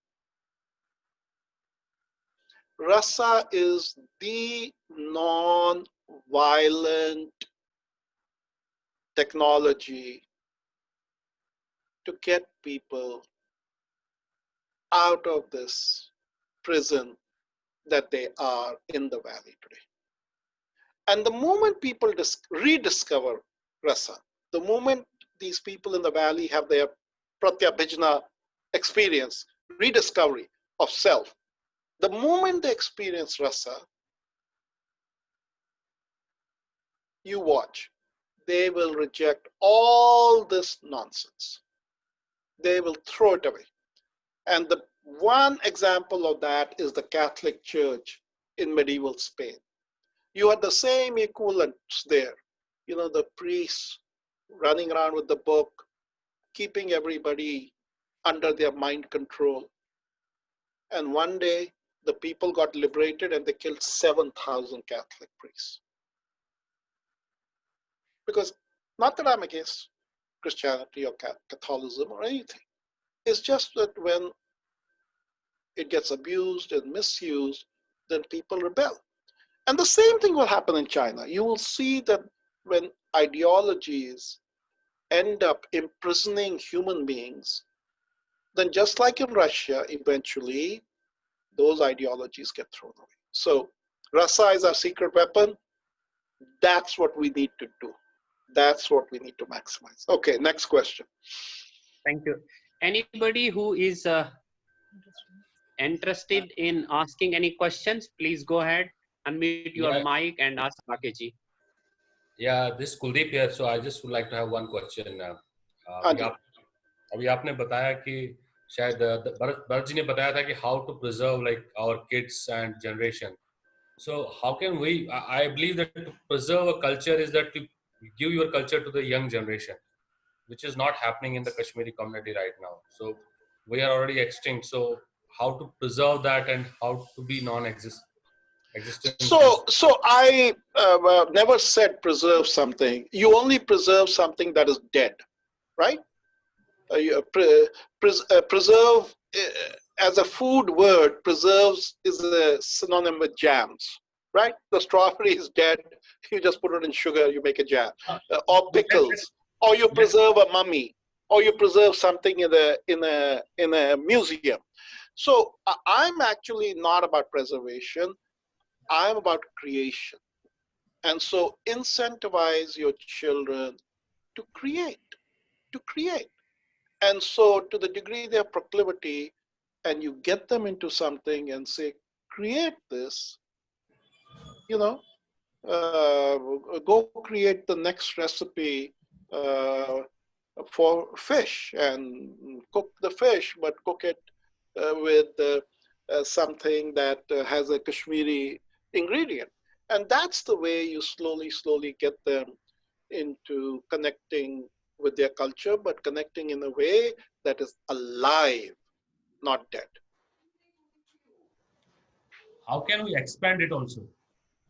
Rasa is the non-violent technology to get people out of this prison that they are in the valley today. And the moment people rediscover rasa, the moment these people in the valley have their pratyabhijna experience, rediscovery of self, the moment they experience rasa, you watch, they will reject all this nonsense. They will throw it away. And the one example of that is the Catholic Church in medieval Spain. You had the same equivalents there. The priests running around with the book, keeping everybody under their mind control. And one day, the people got liberated and they killed 7,000 Catholic priests. Because not that I'm against Christianity or Catholicism or anything. It's just that when it gets abused and misused, then people rebel. And the same thing will happen in China. You will see that when ideologies end up imprisoning human beings, then just like in Russia, eventually those ideologies get thrown away. So rasa is our secret weapon. That's what we need to do. That's what we need to maximize. Okay, next question. Thank you. Anybody who is interested in asking any questions, please go ahead, unmute your mic and ask Rakeshji. Yeah, this is Kuldeep here. So I just would like to have one question. अभी आपने बताया कि शायद भरत जी ने बताया था कि how to preserve like our kids and generation. So how can we? I believe that to preserve a culture is that to give your culture to the young generation, which is not happening in the Kashmiri community right now. So we are already extinct. So how to preserve that and how to be non-existent? So I never said preserve something. You only preserve something that is dead, right? Preserve as a food word, preserves is a synonym with jams, right? The strawberry is dead. You just put it in sugar, you make a jam, or pickles, or you preserve a mummy, or you preserve something in a museum. So I'm actually not about preservation. I'm about creation. And so incentivize your children to create. And so to the degree they have proclivity and you get them into something and say, create this, go create the next recipe for fish and cook the fish, but cook it with something that has a Kashmiri ingredient. And that's the way you slowly get them into connecting with their culture, but connecting in a way that is alive, not dead. How can we expand it also?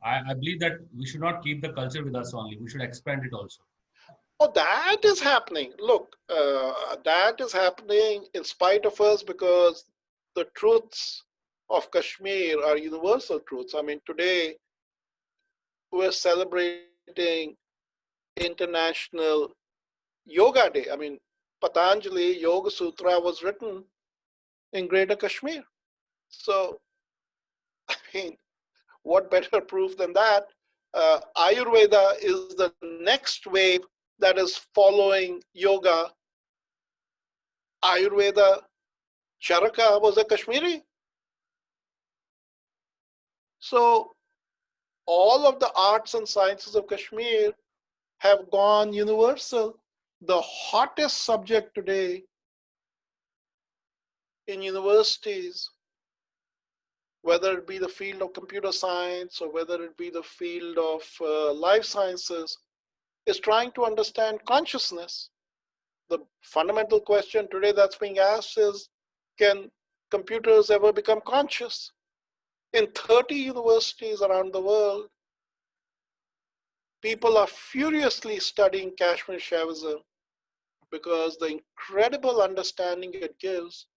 I believe that we should not keep the culture with us only. We should expand it also. Oh, that is happening. Look, that is happening in spite of us, because the truths of Kashmir are universal truths. I mean, today we're celebrating International Yoga Day. I mean, Patanjali Yoga Sutra was written in Greater Kashmir. So, I mean, what better proof than that? Ayurveda is the next wave that is following yoga. Ayurveda, Charaka was a Kashmiri. So all of the arts and sciences of Kashmir have gone universal. The hottest subject today in universities, whether it be the field of computer science or whether it be the field of life sciences, is trying to understand consciousness. The fundamental question today that's being asked is, can computers ever become conscious? In 30 universities around the world, people are furiously studying Kashmir Shaivism because the incredible understanding it gives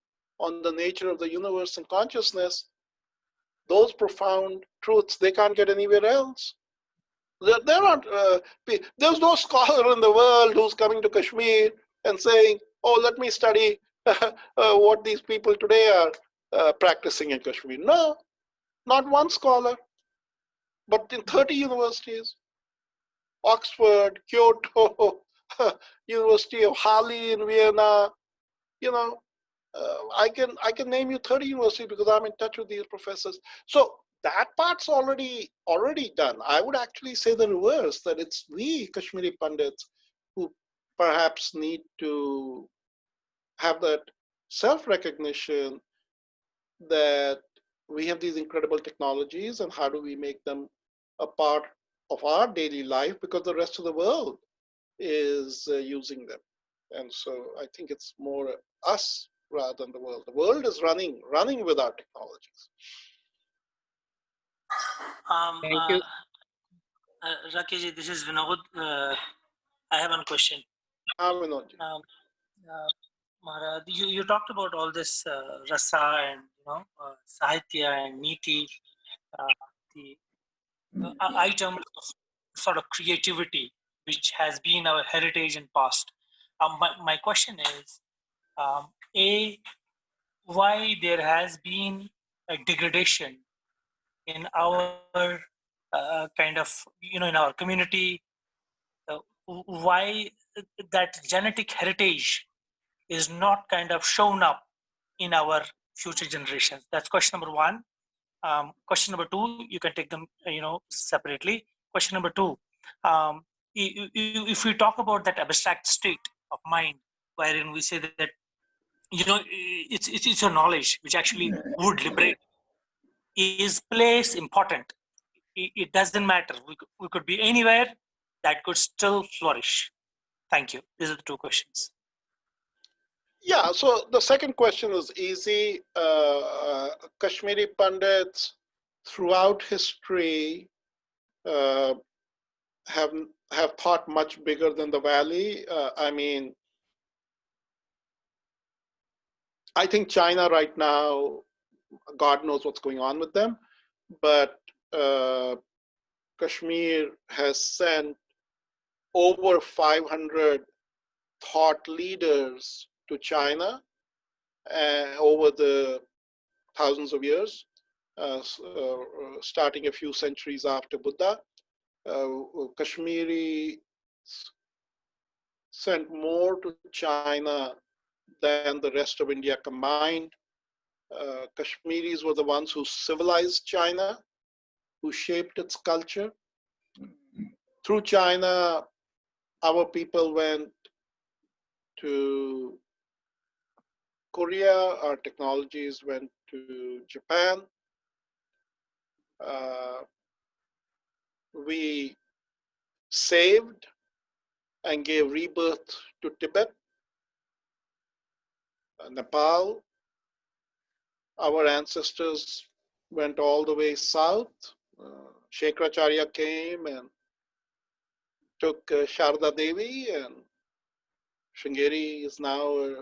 on the nature of the universe and consciousness, those profound truths, they can't get anywhere else. They're not, there's no scholar in the world who's coming to Kashmir and saying, oh, let me study what these people today are practicing in Kashmir. No, not one scholar, but in 30 universities, Oxford, Kyoto, University of Halle in Vienna, you know, I can name you 30 universities because I'm in touch with these professors. So that part's already done. I would actually say the reverse, that it's we Kashmiri Pandits who perhaps need to have that self-recognition that we have these incredible technologies and how do we make them a part of our daily life, because the rest of the world is using them. And so I think it's more us rather than the world. The world is running with our technologies. Thank you. Rakesh, this is Vinod. I have one question. Maharaj, you talked about all this rasa and sahitya and niti, the item of sort of creativity which has been our heritage in past. My question is, why there has been a degradation in our kind of in our community, why that genetic heritage is not kind of shown up in our future generations? That's question number one. Question number two, you can take them separately. Question number two, if we talk about that abstract state of mind wherein we say that it's your knowledge which actually would liberate, is place important? It doesn't matter. We could be anywhere, that could still flourish. Thank you. These are the two questions. Yeah, so the second question is easy. Kashmiri Pandits throughout history have thought much bigger than the valley. I mean, I think China right now, God knows what's going on with them, but Kashmir has sent over 500 thought leaders to China over the thousands of years, starting a few centuries after Buddha. Kashmiri sent more to China than the rest of India combined. Kashmiris were the ones who civilized China, who shaped its culture. Through China, our people went to Korea, our technologies went to Japan. We saved and gave rebirth to Tibet, Nepal. Our ancestors went all the way south. Shankaracharya came and took Sharda Devi, and Sringeri is now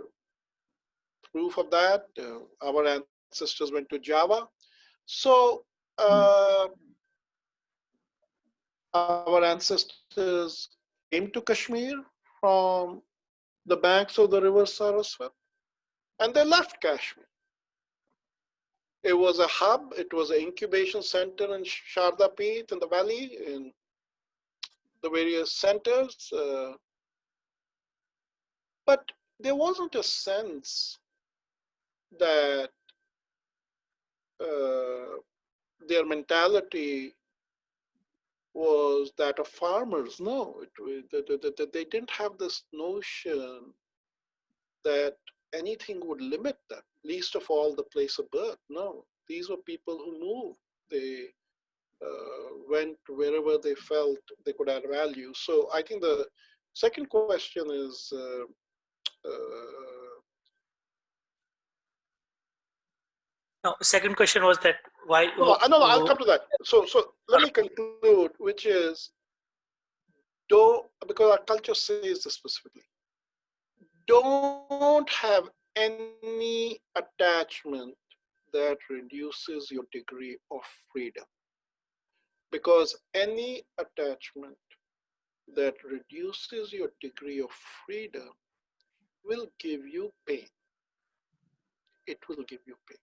proof of that. Our ancestors went to Java. So our ancestors came to Kashmir from the banks of the river Saraswati, and they left Kashmir. It was a hub, it was an incubation center in Sharda Peeth in the valley, in the various centers. But there wasn't a sense that their mentality was that of farmers. No, they didn't have this notion that anything would limit them, least of all the place of birth. No, these were people who moved. They went wherever they felt they could add value. So I think the second question is no, second question was that why? no, I'll come to that. So let me conclude, which is, because our culture says this specifically, don't have any attachment that reduces your degree of freedom. Because any attachment that reduces your degree of freedom will give you pain. It will give you pain.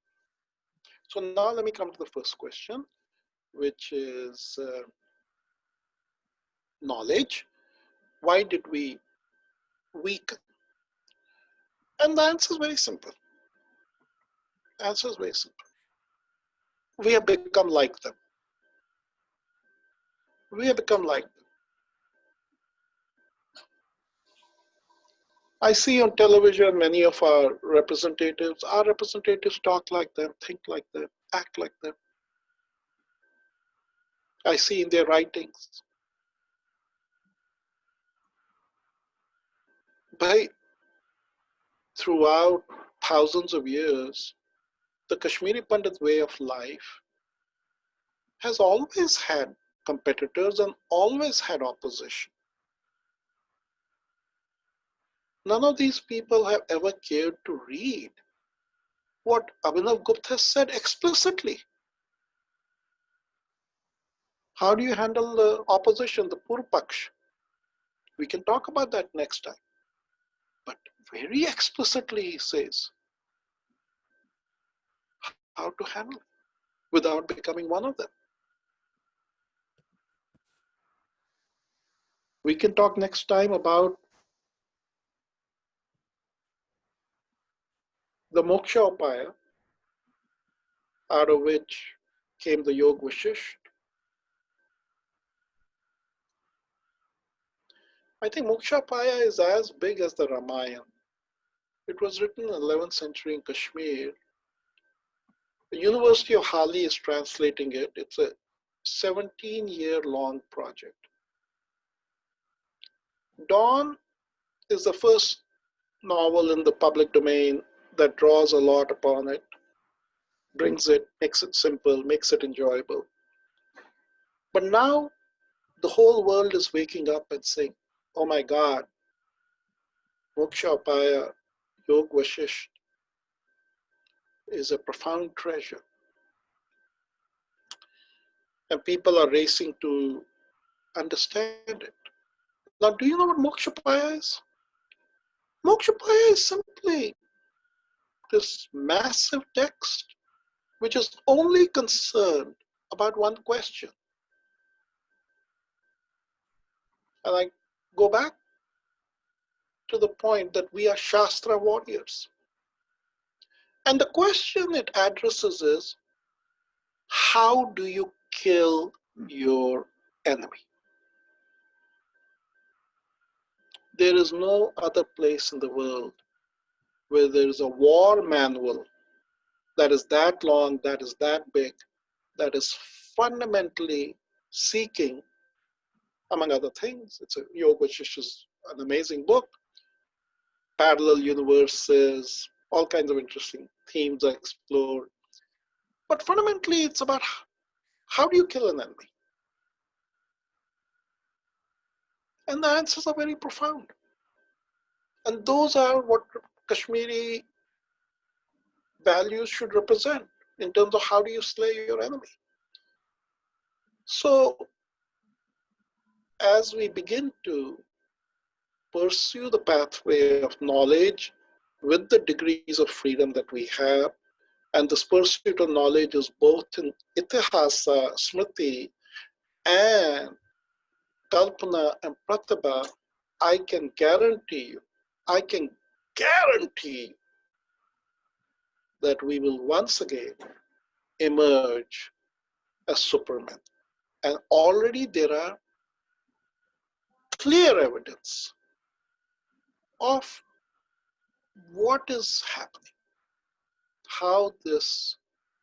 So now let me come to the first question, which is knowledge. Why did we weaken? And the answer is very simple. The answer is very simple. We have become like them. We have become like them. I see on television many of our representatives talk like them, think like them, act like them. I see in their writings. But throughout thousands of years, the Kashmiri Pandit way of life has always had competitors and always had opposition. None of these people have ever cared to read what Abhinav Gupta said explicitly. How do you handle the opposition, the Purpaksh? We can talk about that next time. But very explicitly he says how to handle it without becoming one of them. We can talk next time about the Moksha Upaya, out of which came the Yog Vashisht. I think Moksha Upaya is as big as the Ramayana. It was written in the 11th century in Kashmir. The University of Hali is translating it. It's a 17-year-long project. Dawn is the first novel in the public domain that draws a lot upon it, brings it, makes it simple, makes it enjoyable. But now the whole world is waking up and saying, oh my God, Moksha Upaya, Yog Vashisht is a profound treasure. And people are racing to understand it. Now, do you know what Moksha Upaya is? Moksha Upaya is simply this massive text which is only concerned about one question. And I go back to the point that we are Shastra warriors. And the question it addresses is, how do you kill your enemy? There is no other place in the world where there is a war manual that is that long, that is that big, that is fundamentally seeking among other things. It's a yoga, which is an amazing book. Parallel universes, all kinds of interesting themes are explored. But fundamentally, it's about how do you kill an enemy? And the answers are very profound. And those are what Kashmiri values should represent in terms of how do you slay your enemy. So as we begin to pursue the pathway of knowledge with the degrees of freedom that we have, and this pursuit of knowledge is both in Itihasa, Smriti, and Kalpana and Pratibha, I can guarantee you that we will once again emerge as supermen. And already there are clear evidence of what is happening, how this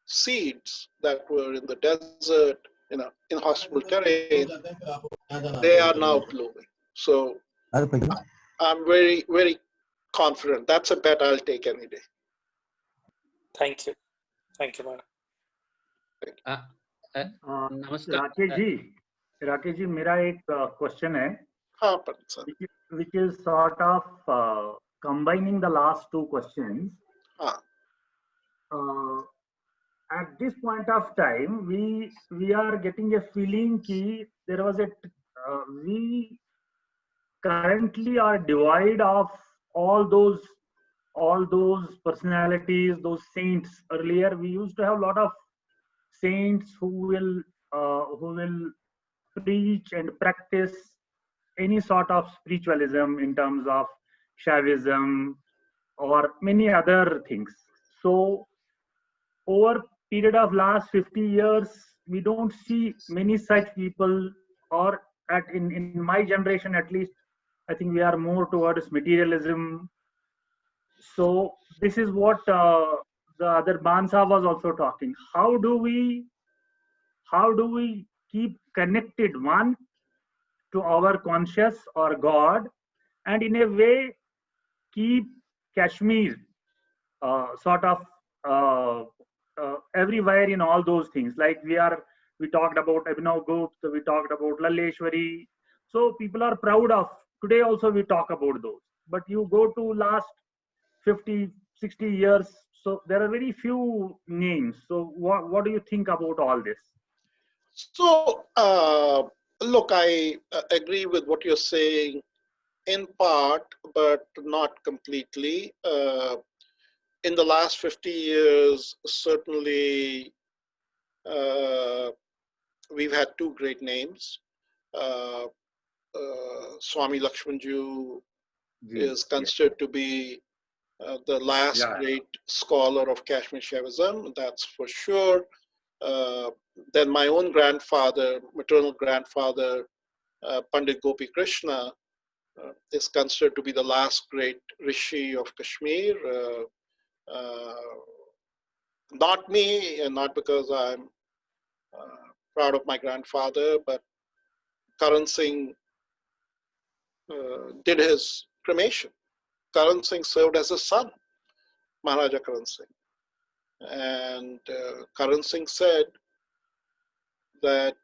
seeds that were in the desert, in inhospitable terrain, they are now blooming. So I'm very, very confident. That's a bet I'll take any day. Thank you. Thank you, madam. Rakesh ji मेरा एक question है हाँ पंडित sir, which is sort of combining the last two questions. हाँ. At this point of time, we are getting a feeling कि there was we currently are devoid of all those personalities, those saints. Earlier, we used to have a lot of saints who will preach and practice any sort of spiritualism in terms of Shaivism or many other things. So over period of last 50 years, we don't see many such people, or in my generation at least, I think we are more towards materialism. So this is what the other Bansa was also talking. How do we keep connected, one, to our conscious or God, and in a way keep Kashmir sort of everywhere in all those things? Like we talked about Abhinav Gupta, we talked about Laleshwari. So people are proud of. Today also we talk about those. But you go to last 50, 60 years, so there are very few names. So what do you think about all this? So look, I agree with what you're saying in part, but not completely. In the last 50 years, certainly we've had two great names. Swami Lakshmanju is considered to be the last great scholar of Kashmir Shaivism, that's for sure. Then my own grandfather, maternal grandfather, Pandit Gopi Krishna, is considered to be the last great rishi of Kashmir. Not me, and not because I'm proud of my grandfather, but Karan Singh did his cremation. Karan Singh served as a son, Maharaja Karan Singh. And Karan Singh said that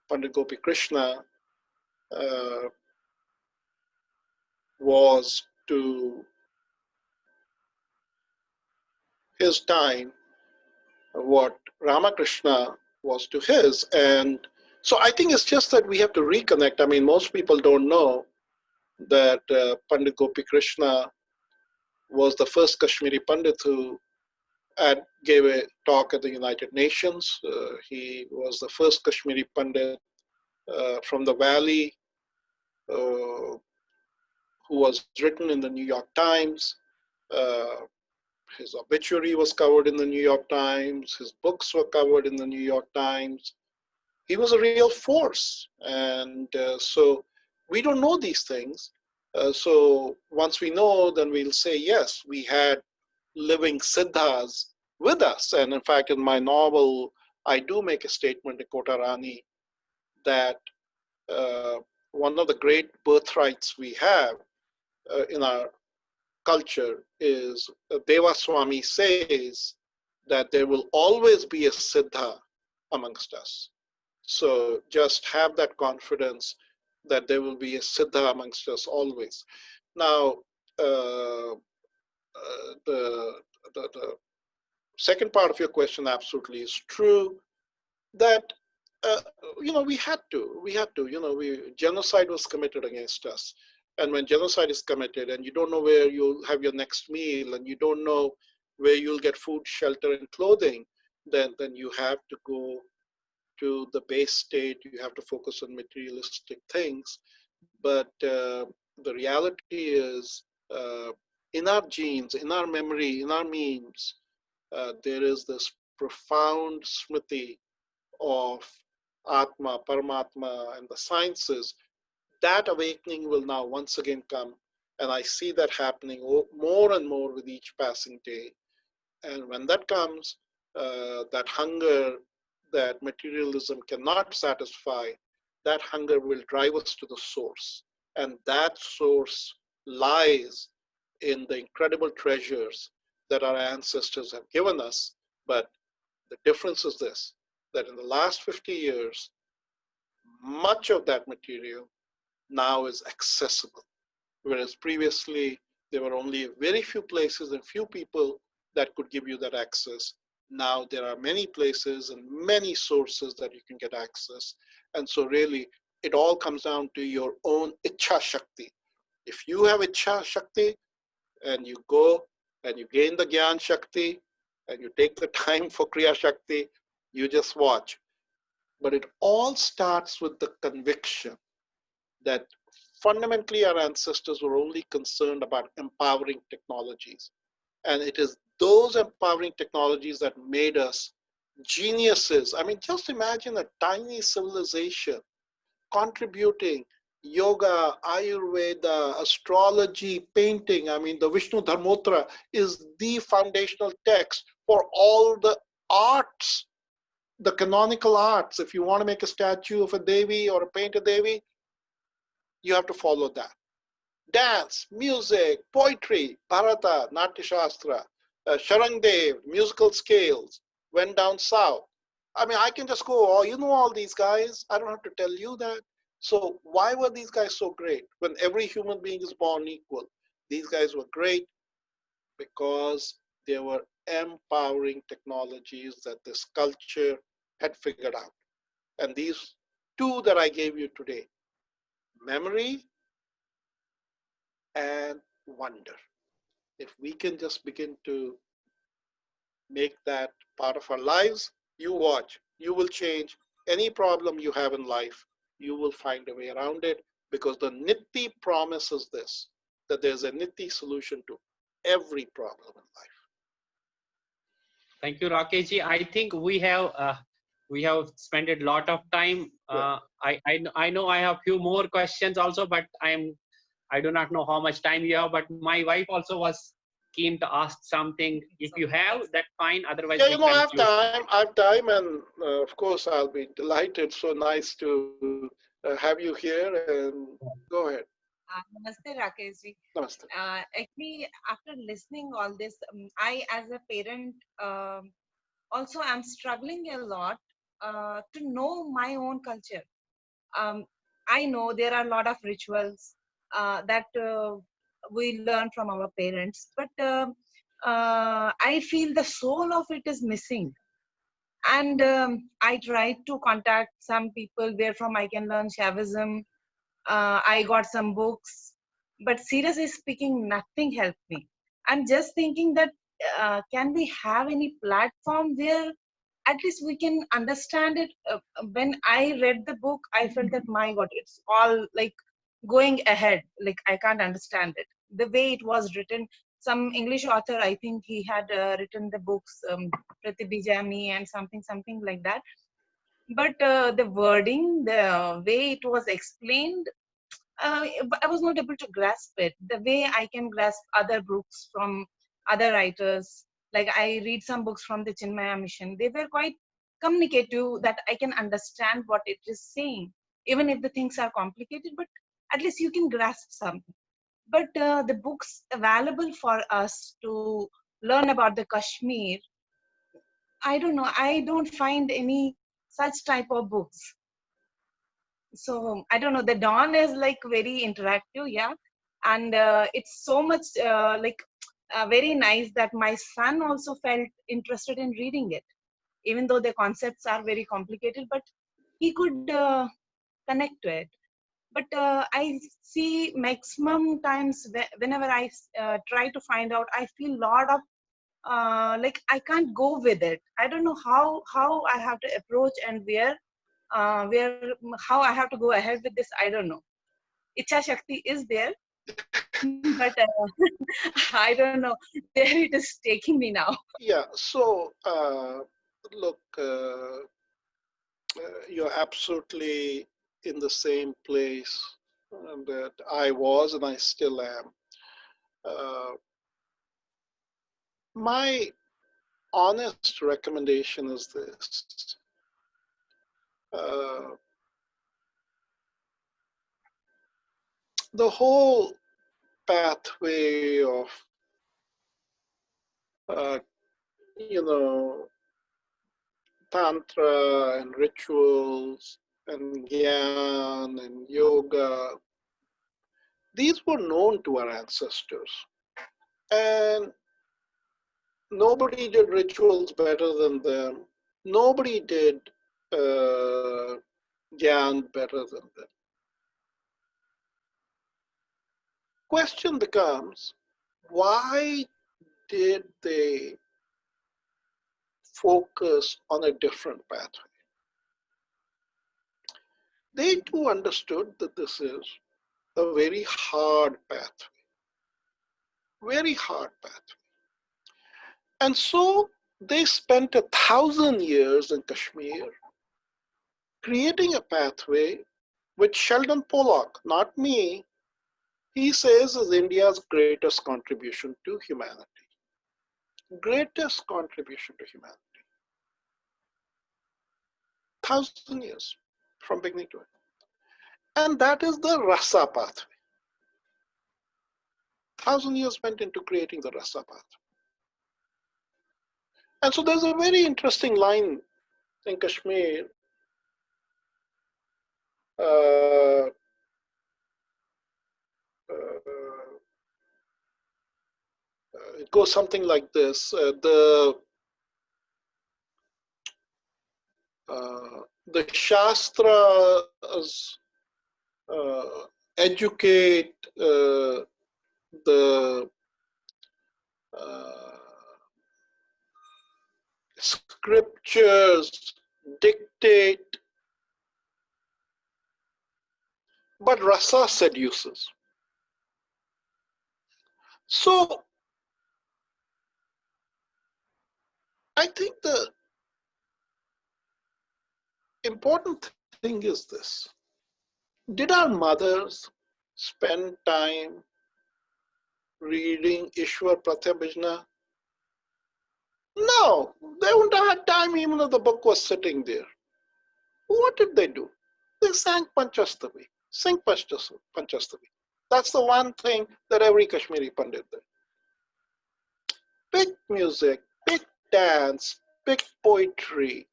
Pandit Gopi Krishna was to his time what Ramakrishna was to his. And so I think it's just that we have to reconnect. I mean, most people don't know that Pandit Gopi Krishna was the first Kashmiri Pandit who gave a talk at the United Nations. He was the first Kashmiri Pandit from the Valley who was written in the New York Times. His obituary was covered in the New York Times. His books were covered in the New York Times. He was a real force. And so we don't know these things. So once we know, then we'll say, yes, we had living siddhas with us. And in fact, in my novel, I do make a statement in Kotarani that one of the great birthrights we have in our culture is Deva Swami says that there will always be a Siddha amongst us. So just have that confidence that there will be a Siddha amongst us always. Now, the second part of your question absolutely is true, that genocide was committed against us. And when genocide is committed and you don't know where you'll have your next meal and you don't know where you'll get food, shelter, and clothing, then you have to go to the base state. You have to focus on materialistic things. But the reality is, in our genes, in our memory, in our memes, there is this profound smriti of Atma, Paramatma, and the sciences. That awakening will now once again come. And I see that happening more and more with each passing day. And when that comes, that hunger that materialism cannot satisfy, that hunger will drive us to the source. And that source lies in the incredible treasures that our ancestors have given us. But the difference is this, that in the last 50 years, much of that material now is accessible. Whereas previously, there were only very few places and few people that could give you that access. Now there are many places and many sources that you can get access. And so really, it all comes down to your own Ichha Shakti. If you have Ichha Shakti and you go and you gain the Gyan Shakti and you take the time for Kriya Shakti, you just watch. But it all starts with the conviction that fundamentally our ancestors were only concerned about empowering technologies. And it is those empowering technologies that made us geniuses. I mean, just imagine a tiny civilization contributing yoga, Ayurveda, astrology, painting. I mean, the Vishnu Dharmottara is the foundational text for all the arts, the canonical arts. If you want to make a statue of a Devi or paint a Devi, you have to follow that. Dance, music, poetry, Bharata, Natya Shastra, Sharangdev, musical scales, went down south. I mean, I can just go, oh, you know all these guys. I don't have to tell you that. So why were these guys so great when every human being is born equal? These guys were great because they were empowering technologies that this culture had figured out. And these two that I gave you today, memory and wonder. If we can just begin to make that part of our lives, you watch, you will change any problem you have in life. You will find a way around it, because the Niti promise is this, that there's a Niti solution to every problem in life. Thank you, Rakeshji. I think we have spent a lot of time. I know I have few more questions also, but I do not know how much time you have. But my wife also was keen to ask something. If you have, that's fine. Otherwise, yeah, I have time. I have time, and of course, I'll be delighted. So nice to have you here. And go ahead. Namaste, Rakeshji. Namaste. Actually, after listening all this, I, as a parent, also am struggling a lot to know my own culture. I know there are a lot of rituals that we learn from our parents, but I feel the soul of it is missing. And I tried to contact some people where from I can learn Shaivism. I got some books, but seriously speaking, nothing helped me. I'm just thinking that can we have any platform where at least we can understand it? When I read the book, I felt that my God, it's all like going ahead. Like I can't understand it. The way it was written, some English author, I think he had written the books Pratibijami and something like that. But the wording, the way it was explained, I was not able to grasp it the way I can grasp other books from other writers. Like I read some books from the Chinmaya mission. They were quite communicative that I can understand what it is saying. even if the things are complicated, but at least you can grasp something. But the books available for us to learn about the Kashmir, I don't know, I don't find any such type of books. So I don't know, the Dawn is like very interactive, yeah, and it's so much very nice that my son also felt interested in reading it, even though the concepts are very complicated, but he could connect to it. But I see maximum times whenever I try to find out, I feel a lot of like I can't go with it. I don't know how I have to approach and where how I have to go ahead with this. I don't know. Icha Shakti is there, but I don't know where it is taking me now. Yeah, so look, you're absolutely in the same place that I was and I still am. My honest recommendation is this. The whole pathway of, you know, tantra and rituals and gyan and yoga, these were known to our ancestors. And nobody did rituals better than them. Nobody did gyan better than them. Question becomes, why did they focus on a different pathway? They too understood that this is a very hard pathway, very hard pathway. And so they spent 1,000 years in Kashmir creating a pathway which Sheldon Pollock, not me, he says is India's greatest contribution to humanity. Greatest contribution to humanity. 1,000 years from beginning to end. And that is the Rasa pathway. 1,000 years went into creating the Rasa pathway. And so there's a very interesting line in Kashmir. It goes something like this. The Shastras educate the scriptures dictate, but rasa seduces. So I think the important thing is this. Did our mothers spend time reading Ishwar Pratyabhijna? No, they wouldn't have had time even if the book was sitting there. What did they do? They sang Panchastavi, sing Panchastavi. That's the one thing that every Kashmiri Pandit did. Pick music, pick dance, pick poetry,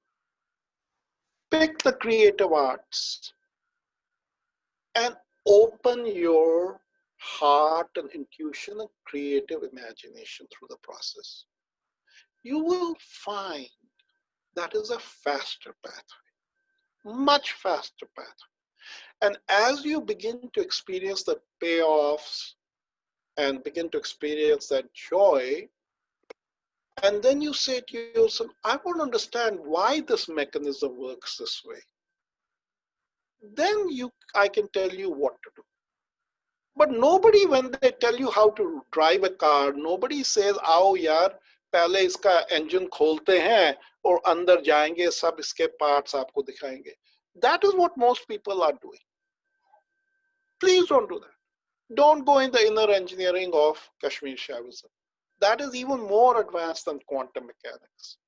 pick the creative arts, and open your heart and intuition and creative imagination through the process. You will find that is a faster pathway, much faster pathway. And as you begin to experience the payoffs and begin to experience that joy, and then you say to yourself, I want to understand why this mechanism works this way. Then I can tell you what to do. But nobody, when they tell you how to drive a car, nobody says, आओ यार, पहले इसका engine खोलते हैं और अंदर जाएंगे, सब इसके parts आपको दिखाएंगे. That is what most people are doing. Please don't do that. Don't go in the inner engineering of Kashmir Shaivism. That is even more advanced than quantum mechanics.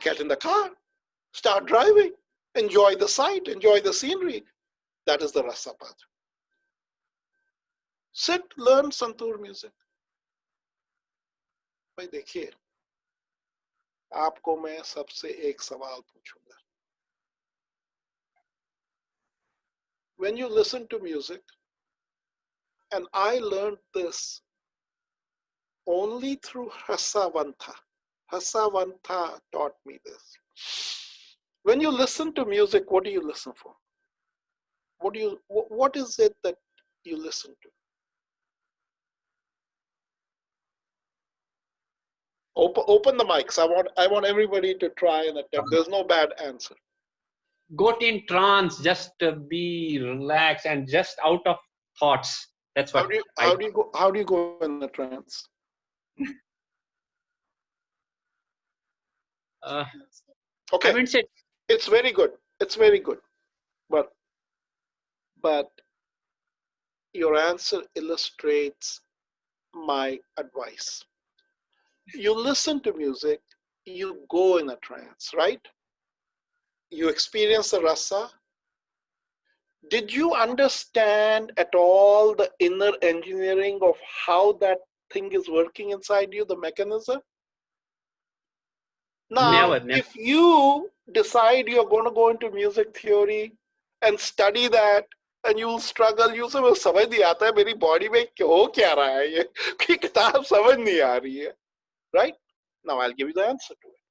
Get in the car, start driving. Enjoy the sight, enjoy the scenery. That is the Rasapad. Sit, learn Santoor music. भाई देखिए, आपको मैं सबसे एक सवाल पूछूंगा. When you listen to music, and I learned this only through Hasavantha. Hasavantha taught me this. When you listen to music, what do you listen for? What is it that you listen to? Open the mics. I want everybody to try and attempt. There's no bad answer. Go in trance, just be relaxed and just out of thoughts. That's what. How do you go in the trance? Okay. I wouldn't say. It's very good. It's very good. But your answer illustrates my advice. You listen to music, you go in a trance, right? You experience the rasa. Did you understand at all the inner engineering of how that thing is working inside you, the mechanism? Now, Never. if you decide you're going to go into music theory and study that, and you'll struggle, you say, well, समझ नहीं आता है मेरी body में हो क्या रहा है ये कि किताब समझ नहीं आ रही है, right? Now I'll give you the answer to it.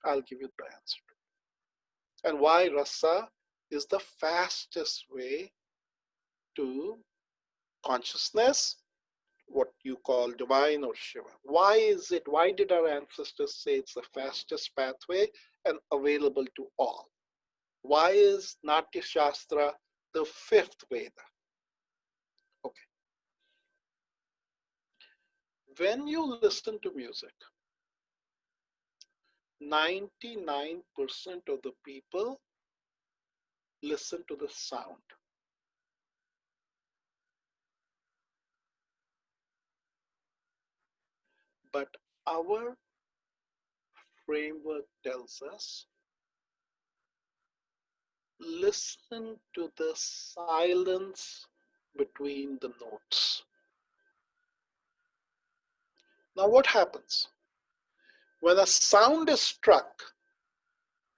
I'll give you the answer to it. And why rasa is the fastest way to consciousness, what you call divine or Shiva. Why is it? Why did our ancestors say it's the fastest pathway and available to all? Why is Natya Shastra the fifth Veda? Okay. When you listen to music, 99% of the people listen to the sound. But our framework tells us, listen to the silence between the notes. Now what happens? When a sound is struck,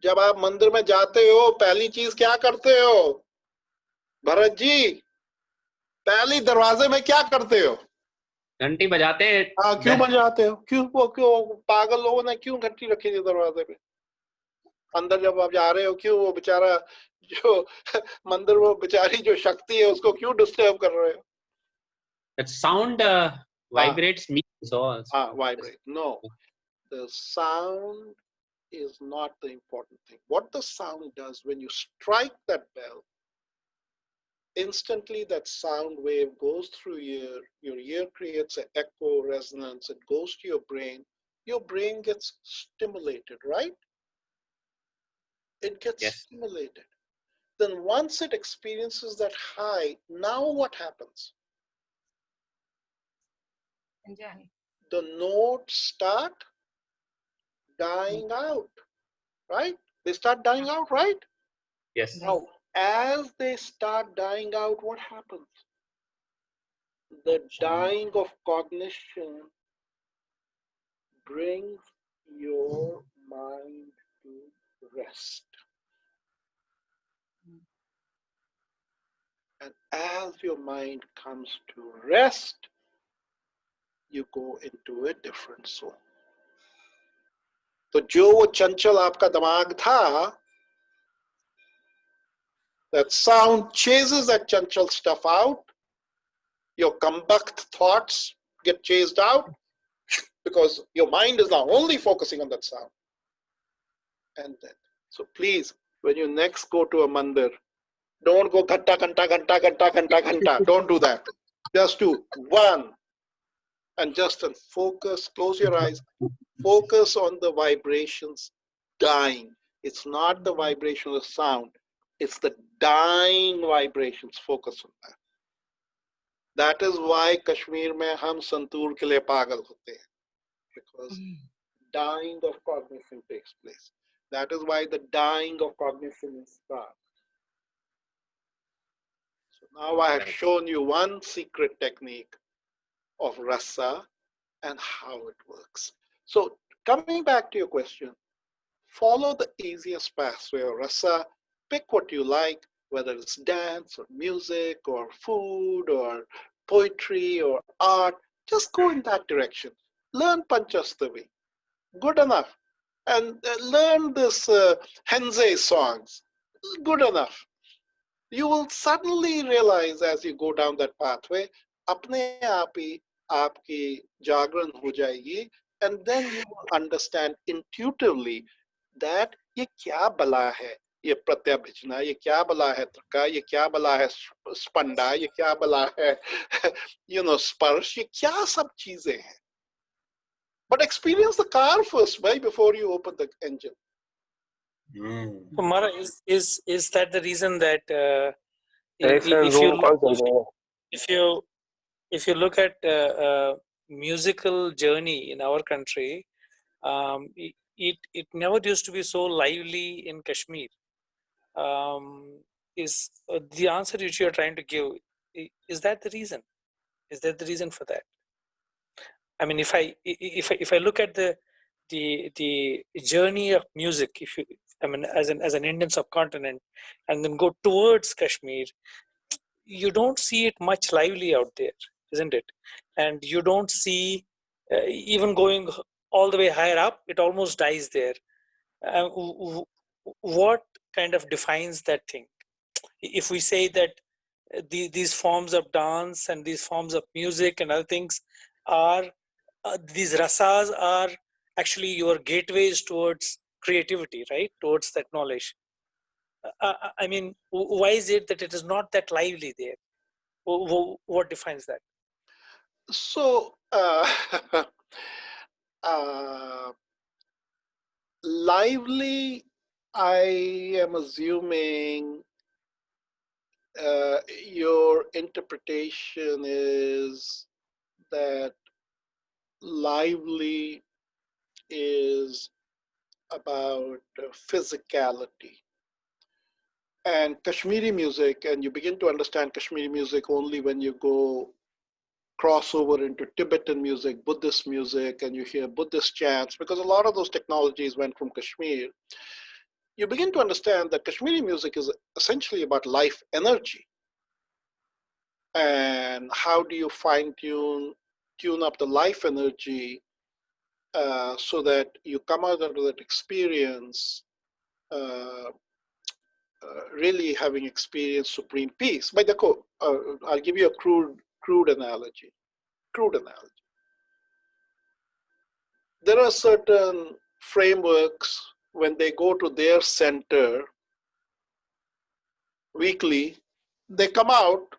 जब आप मंदिर में जाते हो, पहली चीज क्या करते हो? भरत जी, पहली दरवाजे में क्या करते हो? घंटी बजाते हैं. हाँ, क्यों बजाते हो? क्यों पागल लोगों ने क्यों घंटी रखी थी दरवाजे पे? अंदर जब आप जा रहे हो, क्यों वो बेचारा जो मंदिर वो बेचारी जो शक्ति है उसको क्यों डिस्टर्ब कर रहे हो? That sound vibrates me so. Vibrate. No, the sound is not the important thing. What the sound does when you strike that bell, instantly that sound wave goes through your ear creates an echo resonance, it goes to your brain gets stimulated, right? It gets stimulated. Then once it experiences that high, now what happens? Enjoy. The notes start dying out, right? They start dying out, right? Yes. Now, as they start dying out, what happens? The dying of cognition brings your mind to rest. And as your mind comes to rest, you go into a different zone. तो जो वो चंचल आपका दिमाग था, that sound chases that chanchal stuff out. Your combust thoughts get chased out because your mind is now only focusing on that sound. And then, so please, when you next go to a mandir, don't go ghanta, ghanta, ghanta, ghanta, ghanta, ghanta. Don't do that. Just do one. And just focus, close your eyes, focus on the vibrations dying. It's not the vibration of sound, it's the dying vibrations. Focus on that. That is why Kashmir mein hum santoor ke liye pagal hote hain, because dying of cognition takes place. That is why the dying of cognition starts. So now I have shown you one secret technique of rasa and how it works. So coming back to your question, follow the easiest pathway of rasa, pick what you like, whether it's dance or music or food or poetry or art, just go in that direction. Learn Panchastavi, good enough. And learn this Henze songs, good enough. You will suddenly realize as you go down that pathway, apne aap hi aapki jagran ho jayegi, and then you will understand intuitively that ये क्या बला है, ये प्रत्याभिजना, ये क्या बला है तर्का, ये क्या बला है स्पंदा, ये क्या बला है स्पर्श, ये क्या सब चीजें हैं. But experience the car first, right, before you open the engine. So Mara, is that the reason that if you look at musical journey in our country, it never used to be so lively in Kashmir. Is the answer which you are trying to give? Is that the reason? Is that the reason for that? I mean, if I look at the journey of music, as an Indian subcontinent, and then go towards Kashmir, you don't see it much lively out there, isn't it? And you don't see even going all the way higher up, it almost dies there. What kind of defines that thing? If we say that these forms of dance and these forms of music and other things are these rasas are actually your gateways towards creativity, right? Towards that knowledge. I mean, why is it that it is not that lively there? What defines that? So, lively, I am assuming your interpretation is that lively is about physicality. And Kashmiri music, and you begin to understand Kashmiri music only when you go cross over into Tibetan music, Buddhist music, and you hear Buddhist chants, because a lot of those technologies went from Kashmir. You begin to understand that Kashmiri music is essentially about life energy. And how do you tune up the life energy so that you come out of that experience really having experienced supreme peace. By the I'll give you a crude analogy. There are certain frameworks when they go to their center weekly, they come out,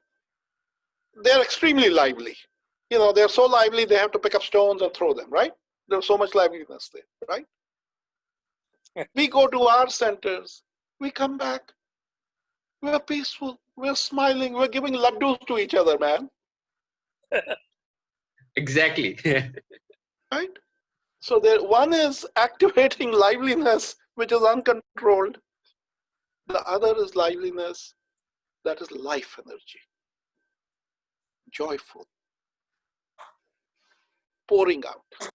they're extremely lively. They're so lively they have to pick up stones and throw them, right? There's so much liveliness there, right? We go to our centers, we come back, we're peaceful, we're smiling, we're giving laddus to each other, man. Exactly. Right? So one is activating liveliness, which is uncontrolled. The other is liveliness that is life energy, joyful, pouring out.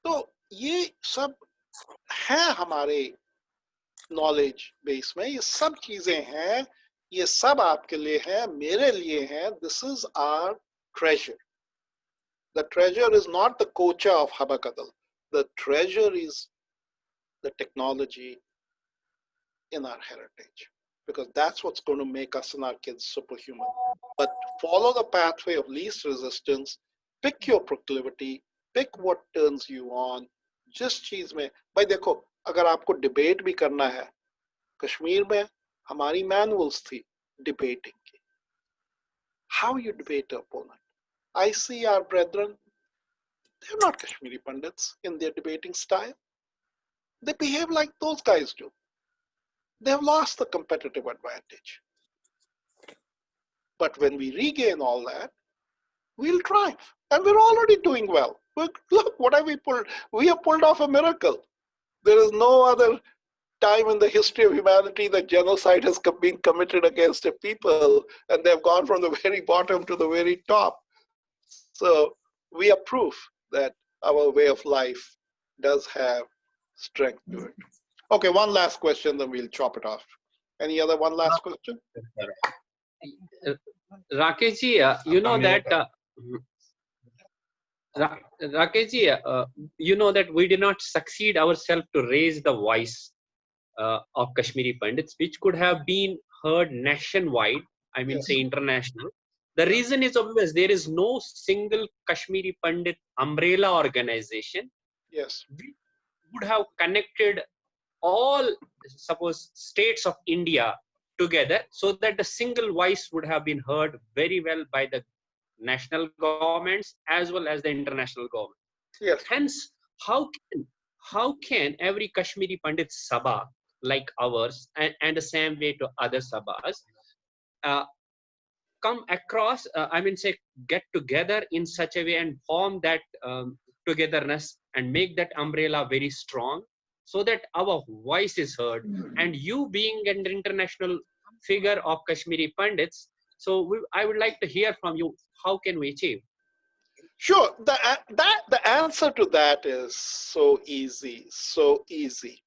तो ये सब है हमारे knowledge base में, ये सब चीजें हैं, ये सब आपके लिए हैं, मेरे लिए हैं. This is our treasure. The treasure is not the kocha of Habakadal. The treasure is the technology in our heritage, because that's what's going to make us and our kids superhuman. But follow the pathway of least resistance, pick your proclivity, pick what turns you on. जिस चीज में भाई देखो, अगर आपको debate भी करना है, कश्मीर में हमारी मैनुअल्स थी डिबेटिंग की. How you debate an opponent. I see our brethren, they're not Kashmiri Pandits in their debating style. They behave like those guys do. They have lost the competitive advantage. But when we regain all that, we'll triumph. And we're already doing well. Look, what have we pulled? We have pulled off a miracle. There is no other time in the history of humanity that genocide has been committed against a people, and they've gone from the very bottom to the very top. So we are proof that our way of life does have strength to it. Okay, one last question, then we'll chop it off. Any other one last question? Rakesh ji, you know that Rakesh ji, you know that we did not succeed ourselves to raise the voice of Kashmiri Pandits, which could have been heard nationwide, I mean, Yes. say international. The reason is obvious. There is no single Kashmiri Pandit umbrella organization Yes. which would have connected all, suppose, states of India together so that the single voice would have been heard very well by the national governments as well as the international government. Yes. Hence, how can every Kashmiri Pandit Sabha like ours and the same way to other Sabhas come across, I mean, say, get together in such a way and form that togetherness and make that umbrella very strong so that our voice is heard. And you being an international figure of Kashmiri Pandits, so I would like to hear from you, how can we achieve? Sure. The answer to that is so easy, so easy.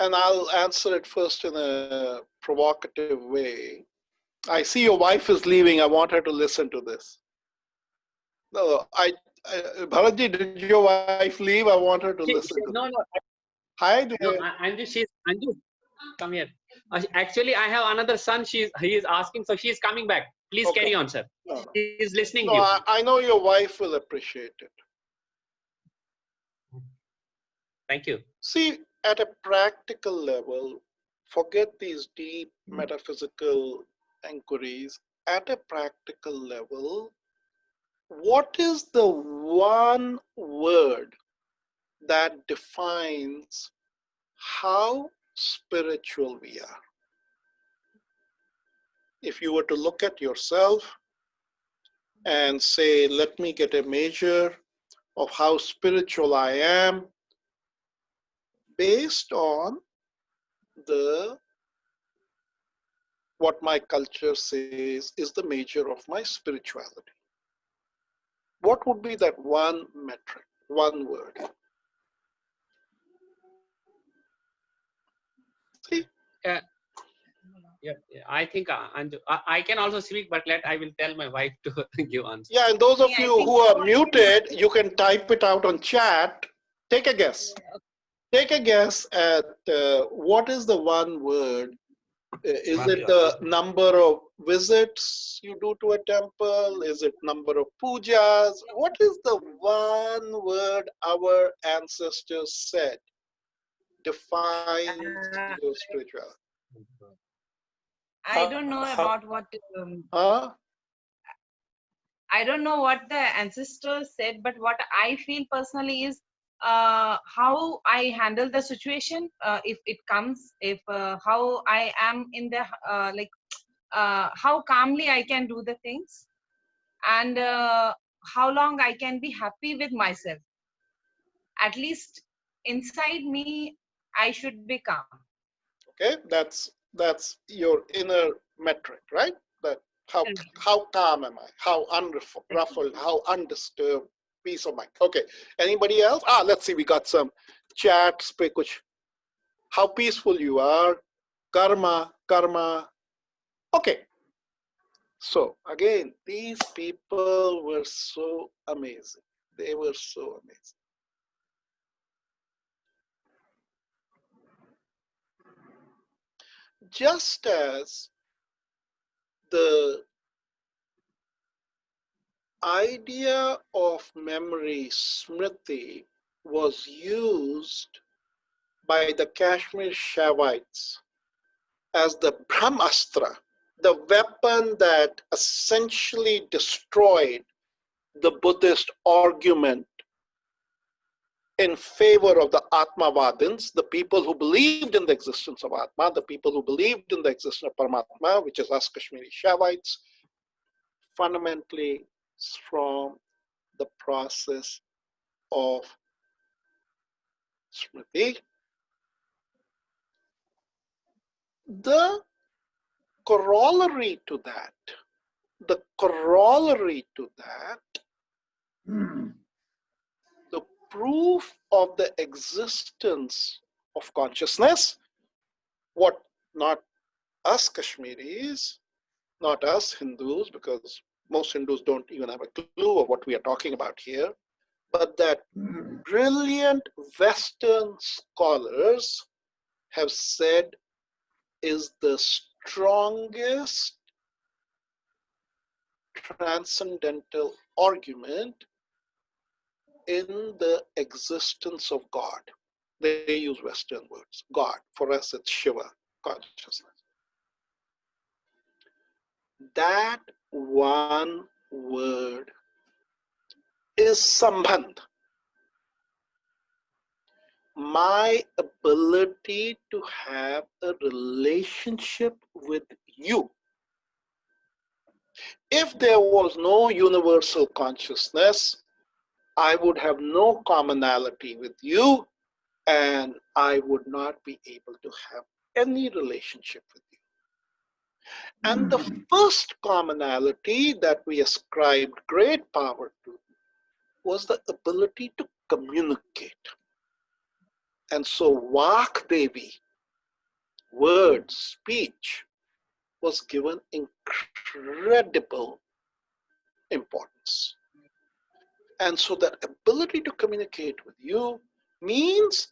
And I'll answer it first in a provocative way. I see your wife is leaving. I want her to listen to this. No, Bharatji, did your wife leave? I want her to listen to No, this. no. Hi, dear. No, Anju, come here. Actually, I have another son. He is asking, so she is coming back. Please Okay. carry on, sir. No, no. He is listening No, to you. I know your wife will appreciate it. Thank you. See, at a practical level, forget these deep metaphysical inquiries. At a practical level, what is the one word that defines how spiritual we are? If you were to look at yourself and say, let me get a measure of how spiritual I am based on what my culture says is the measure of my spirituality. What would be that one metric, one word? See? Yeah, I think Anju, I can also speak, but I will tell my wife to give answer. Yeah, and those of Yeah, I you think who are what- muted, you can type it out on chat. Take a guess. Take a guess at what is the one word. Is it the number of visits you do to a temple? Is it number of pujas? What is the one word our ancestors said defines your spirituality? I don't know about what Huh? I don't know what the ancestors said, but what I feel personally is how I handle the situation if it comes, if how I am in the how calmly I can do the things, and how long I can be happy with myself. At least inside me, I should be calm. Okay, that's your inner metric, right? That how calm am I? How unruffled? How undisturbed? Peace of mind. Okay. Anybody else? Let's see. We got some chats. Pe kuch. How peaceful you are. Karma. Okay. So again, these people were so amazing. They were so amazing. Just as the idea of memory, smriti, was used by the Kashmir Shavites as the Brahmastra, the weapon that essentially destroyed the Buddhist argument in favor of the Atmavadins, the people who believed in the existence of Atma, the people who believed in the existence of Paramatma, which is us Kashmiri Shavites, fundamentally from the process of Smriti. The corollary to that, the proof of the existence of consciousness, what not us Kashmiris, not us Hindus, because most Hindus don't even have a clue of what we are talking about here, but that brilliant Western scholars have said is the strongest transcendental argument in the existence of God. They use Western words, God. For us, it's Shiva, consciousness. That one word is sambandh. My ability to have a relationship with you. If there was no universal consciousness, I would have no commonality with you, and I would not be able to have any relationship with you. And the first commonality that we ascribed great power to was the ability to communicate. And so Vak Devi, word, speech, was given incredible importance. And so that ability to communicate with you means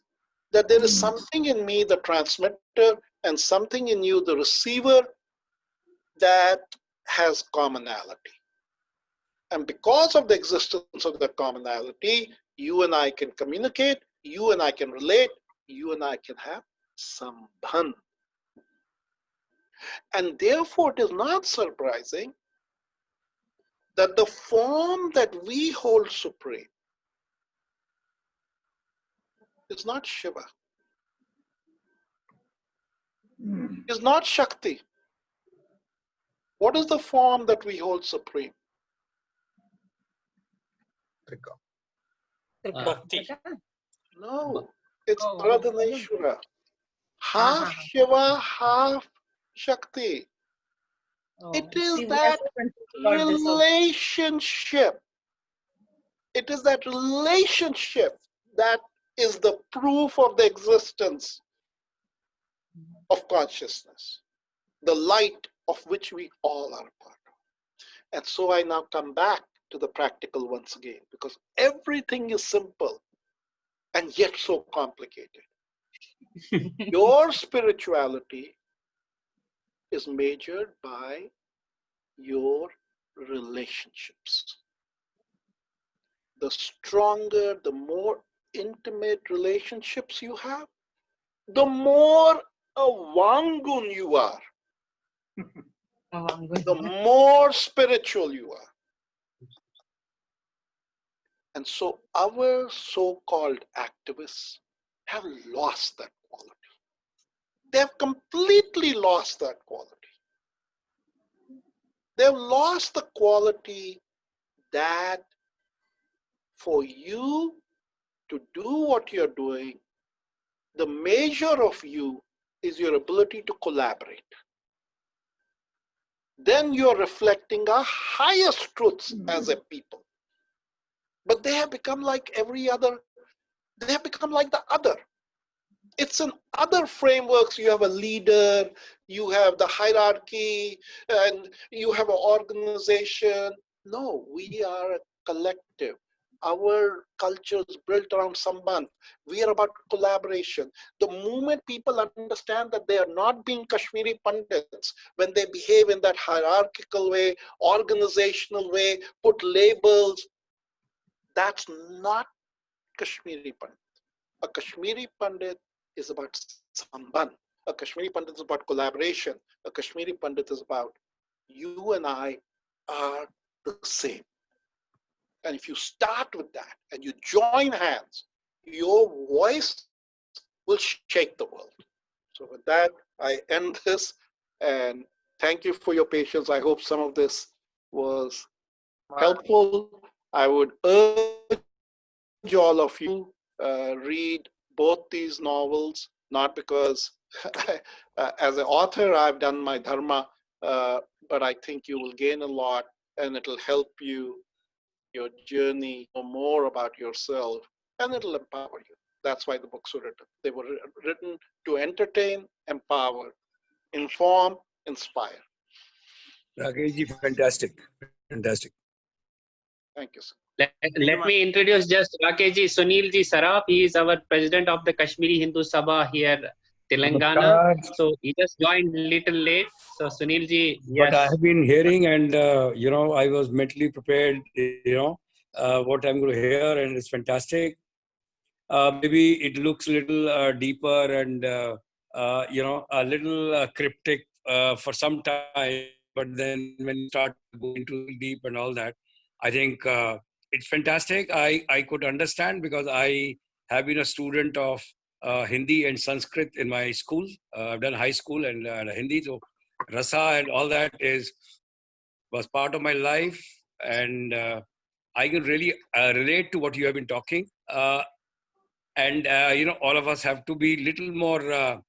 that there is something in me, the transmitter, and something in you, the receiver, that has commonality. And because of the existence of that commonality, you and I can communicate, you and I can relate, you and I can have sambandh. And therefore, it is not surprising that the form that we hold supreme is not Shiva, is not Shakti. What is the form that we hold supreme? Bhakti. No, it's Pradhaneshwara. Half Shiva, half Shakti. It is that relationship. It is that relationship that is the proof of the existence of consciousness, the light of which we all are a part of. And so I now come back to the practical once again, because everything is simple and yet so complicated. Your spirituality is measured by your relationships. The stronger, the more intimate relationships you have, the more a Wangun you are, the more spiritual you are. And so our so-called activists have lost that quality. They have completely lost that quality. They've lost the quality that for you to do what you're doing, the measure of you is your ability to collaborate. Then you're reflecting our highest truths as a people. But they have become like every other, they have become like the other. It's in other frameworks. You have a leader, you have the hierarchy, and you have an organization. No, we are a collective. Our culture is built around sambandh. We are about collaboration. The moment people understand that they are not being Kashmiri Pandits, when they behave in that hierarchical way, organizational way, put labels, that's not Kashmiri Pandit. A Kashmiri Pandit is about sambandh. A Kashmiri Pandit is about collaboration. A Kashmiri Pandit is about you and I are the same. And if you start with that and you join hands, your voice will shake the world. So with that, I end this and thank you for your patience. I hope some of this was helpful. I would urge all of you read both these novels, not because as an author I've done my dharma, but I think you will gain a lot and it'll help you your journey, know more about yourself, and it'll empower you. That's why the books were written. They were written to entertain, empower, inform, inspire. Rakeshji, fantastic. Fantastic. Thank you, sir. Let me introduce just Rakeshji, Sunilji Saraf. He is our president of the Kashmiri Hindu Sabha here, Telangana. So he just joined a little late. So Sunilji, yes. But I have been hearing and, I was mentally prepared, what I'm going to hear, and it's fantastic. Maybe it looks a little deeper and, a little cryptic for some time. But then when you start going too deep and all that, I think it's fantastic. I could understand because I have been a student of Hindi and Sanskrit in my school. I've done high school and Hindi. So Rasa and all that was part of my life. And I can really relate to what you have been talking. All of us have to be little more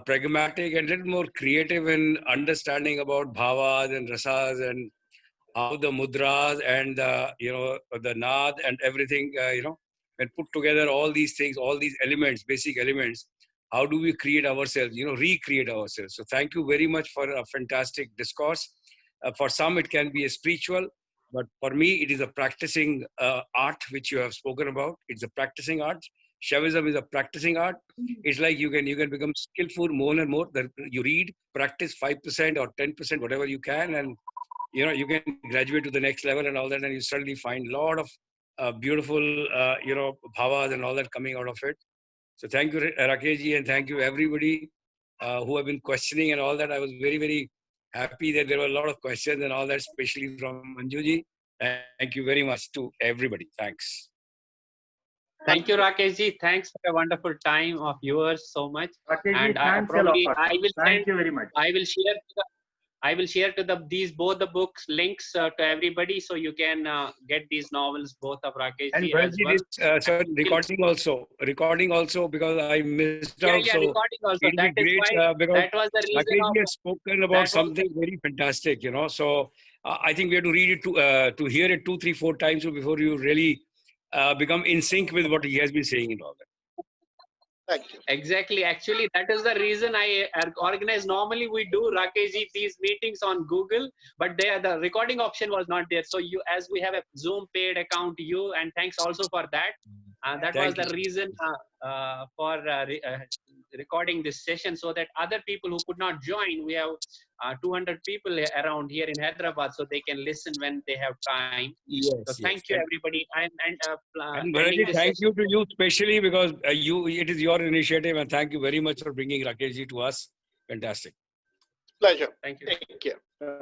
pragmatic and little more creative in understanding about bhavas and rasas and how the mudras and the nad and everything, when put together all these things, all these elements, basic elements, how do we create ourselves, recreate ourselves. So thank you very much for a fantastic discourse. For some, it can be a spiritual, but for me, it is a practicing art, which you have spoken about. It's a practicing art. Shaivism is a practicing art. It's like you can become skillful more and more. That you read, practice 5% or 10%, whatever you can, and you can graduate to the next level and all that, and you suddenly find a lot of beautiful, bhavas and all that coming out of it. So thank you, Rakeshji, and thank you everybody who have been questioning and all that. I was very, very happy that there were a lot of questions and all that, especially from Manjuji. Thank you very much to everybody. Thanks. Thank you, Rakeshji. Thanks for a wonderful time of yours so much. Rakeshji, And thanks a lot. Thank you very much. I will share to both the books links to everybody, so you can get these novels, both of Rakeshji and as well. Sir, recording also because I missed out. Yeah, so recording also. That is great because that was the reason Rakeshji has spoken about something very fantastic, So I think we have to read it to hear it 2, 3, 4 times before you really become in sync with what he has been saying and all that. Thank you. Exactly. Actually, that is the reason I organize. Normally, we do Rakeshji these meetings on Google, but the recording option was not there. So as we have a Zoom paid account, and thanks also for that. That was the reason for recording this session, so that other people who could not join, we have 200 people around here in Hyderabad, so they can listen when they have time. Yes, so thank you, everybody. And Bharatji, thank you to you especially because it is your initiative, and thank you very much for bringing Rakeshji to us. Fantastic. Pleasure. Thank you. Take care.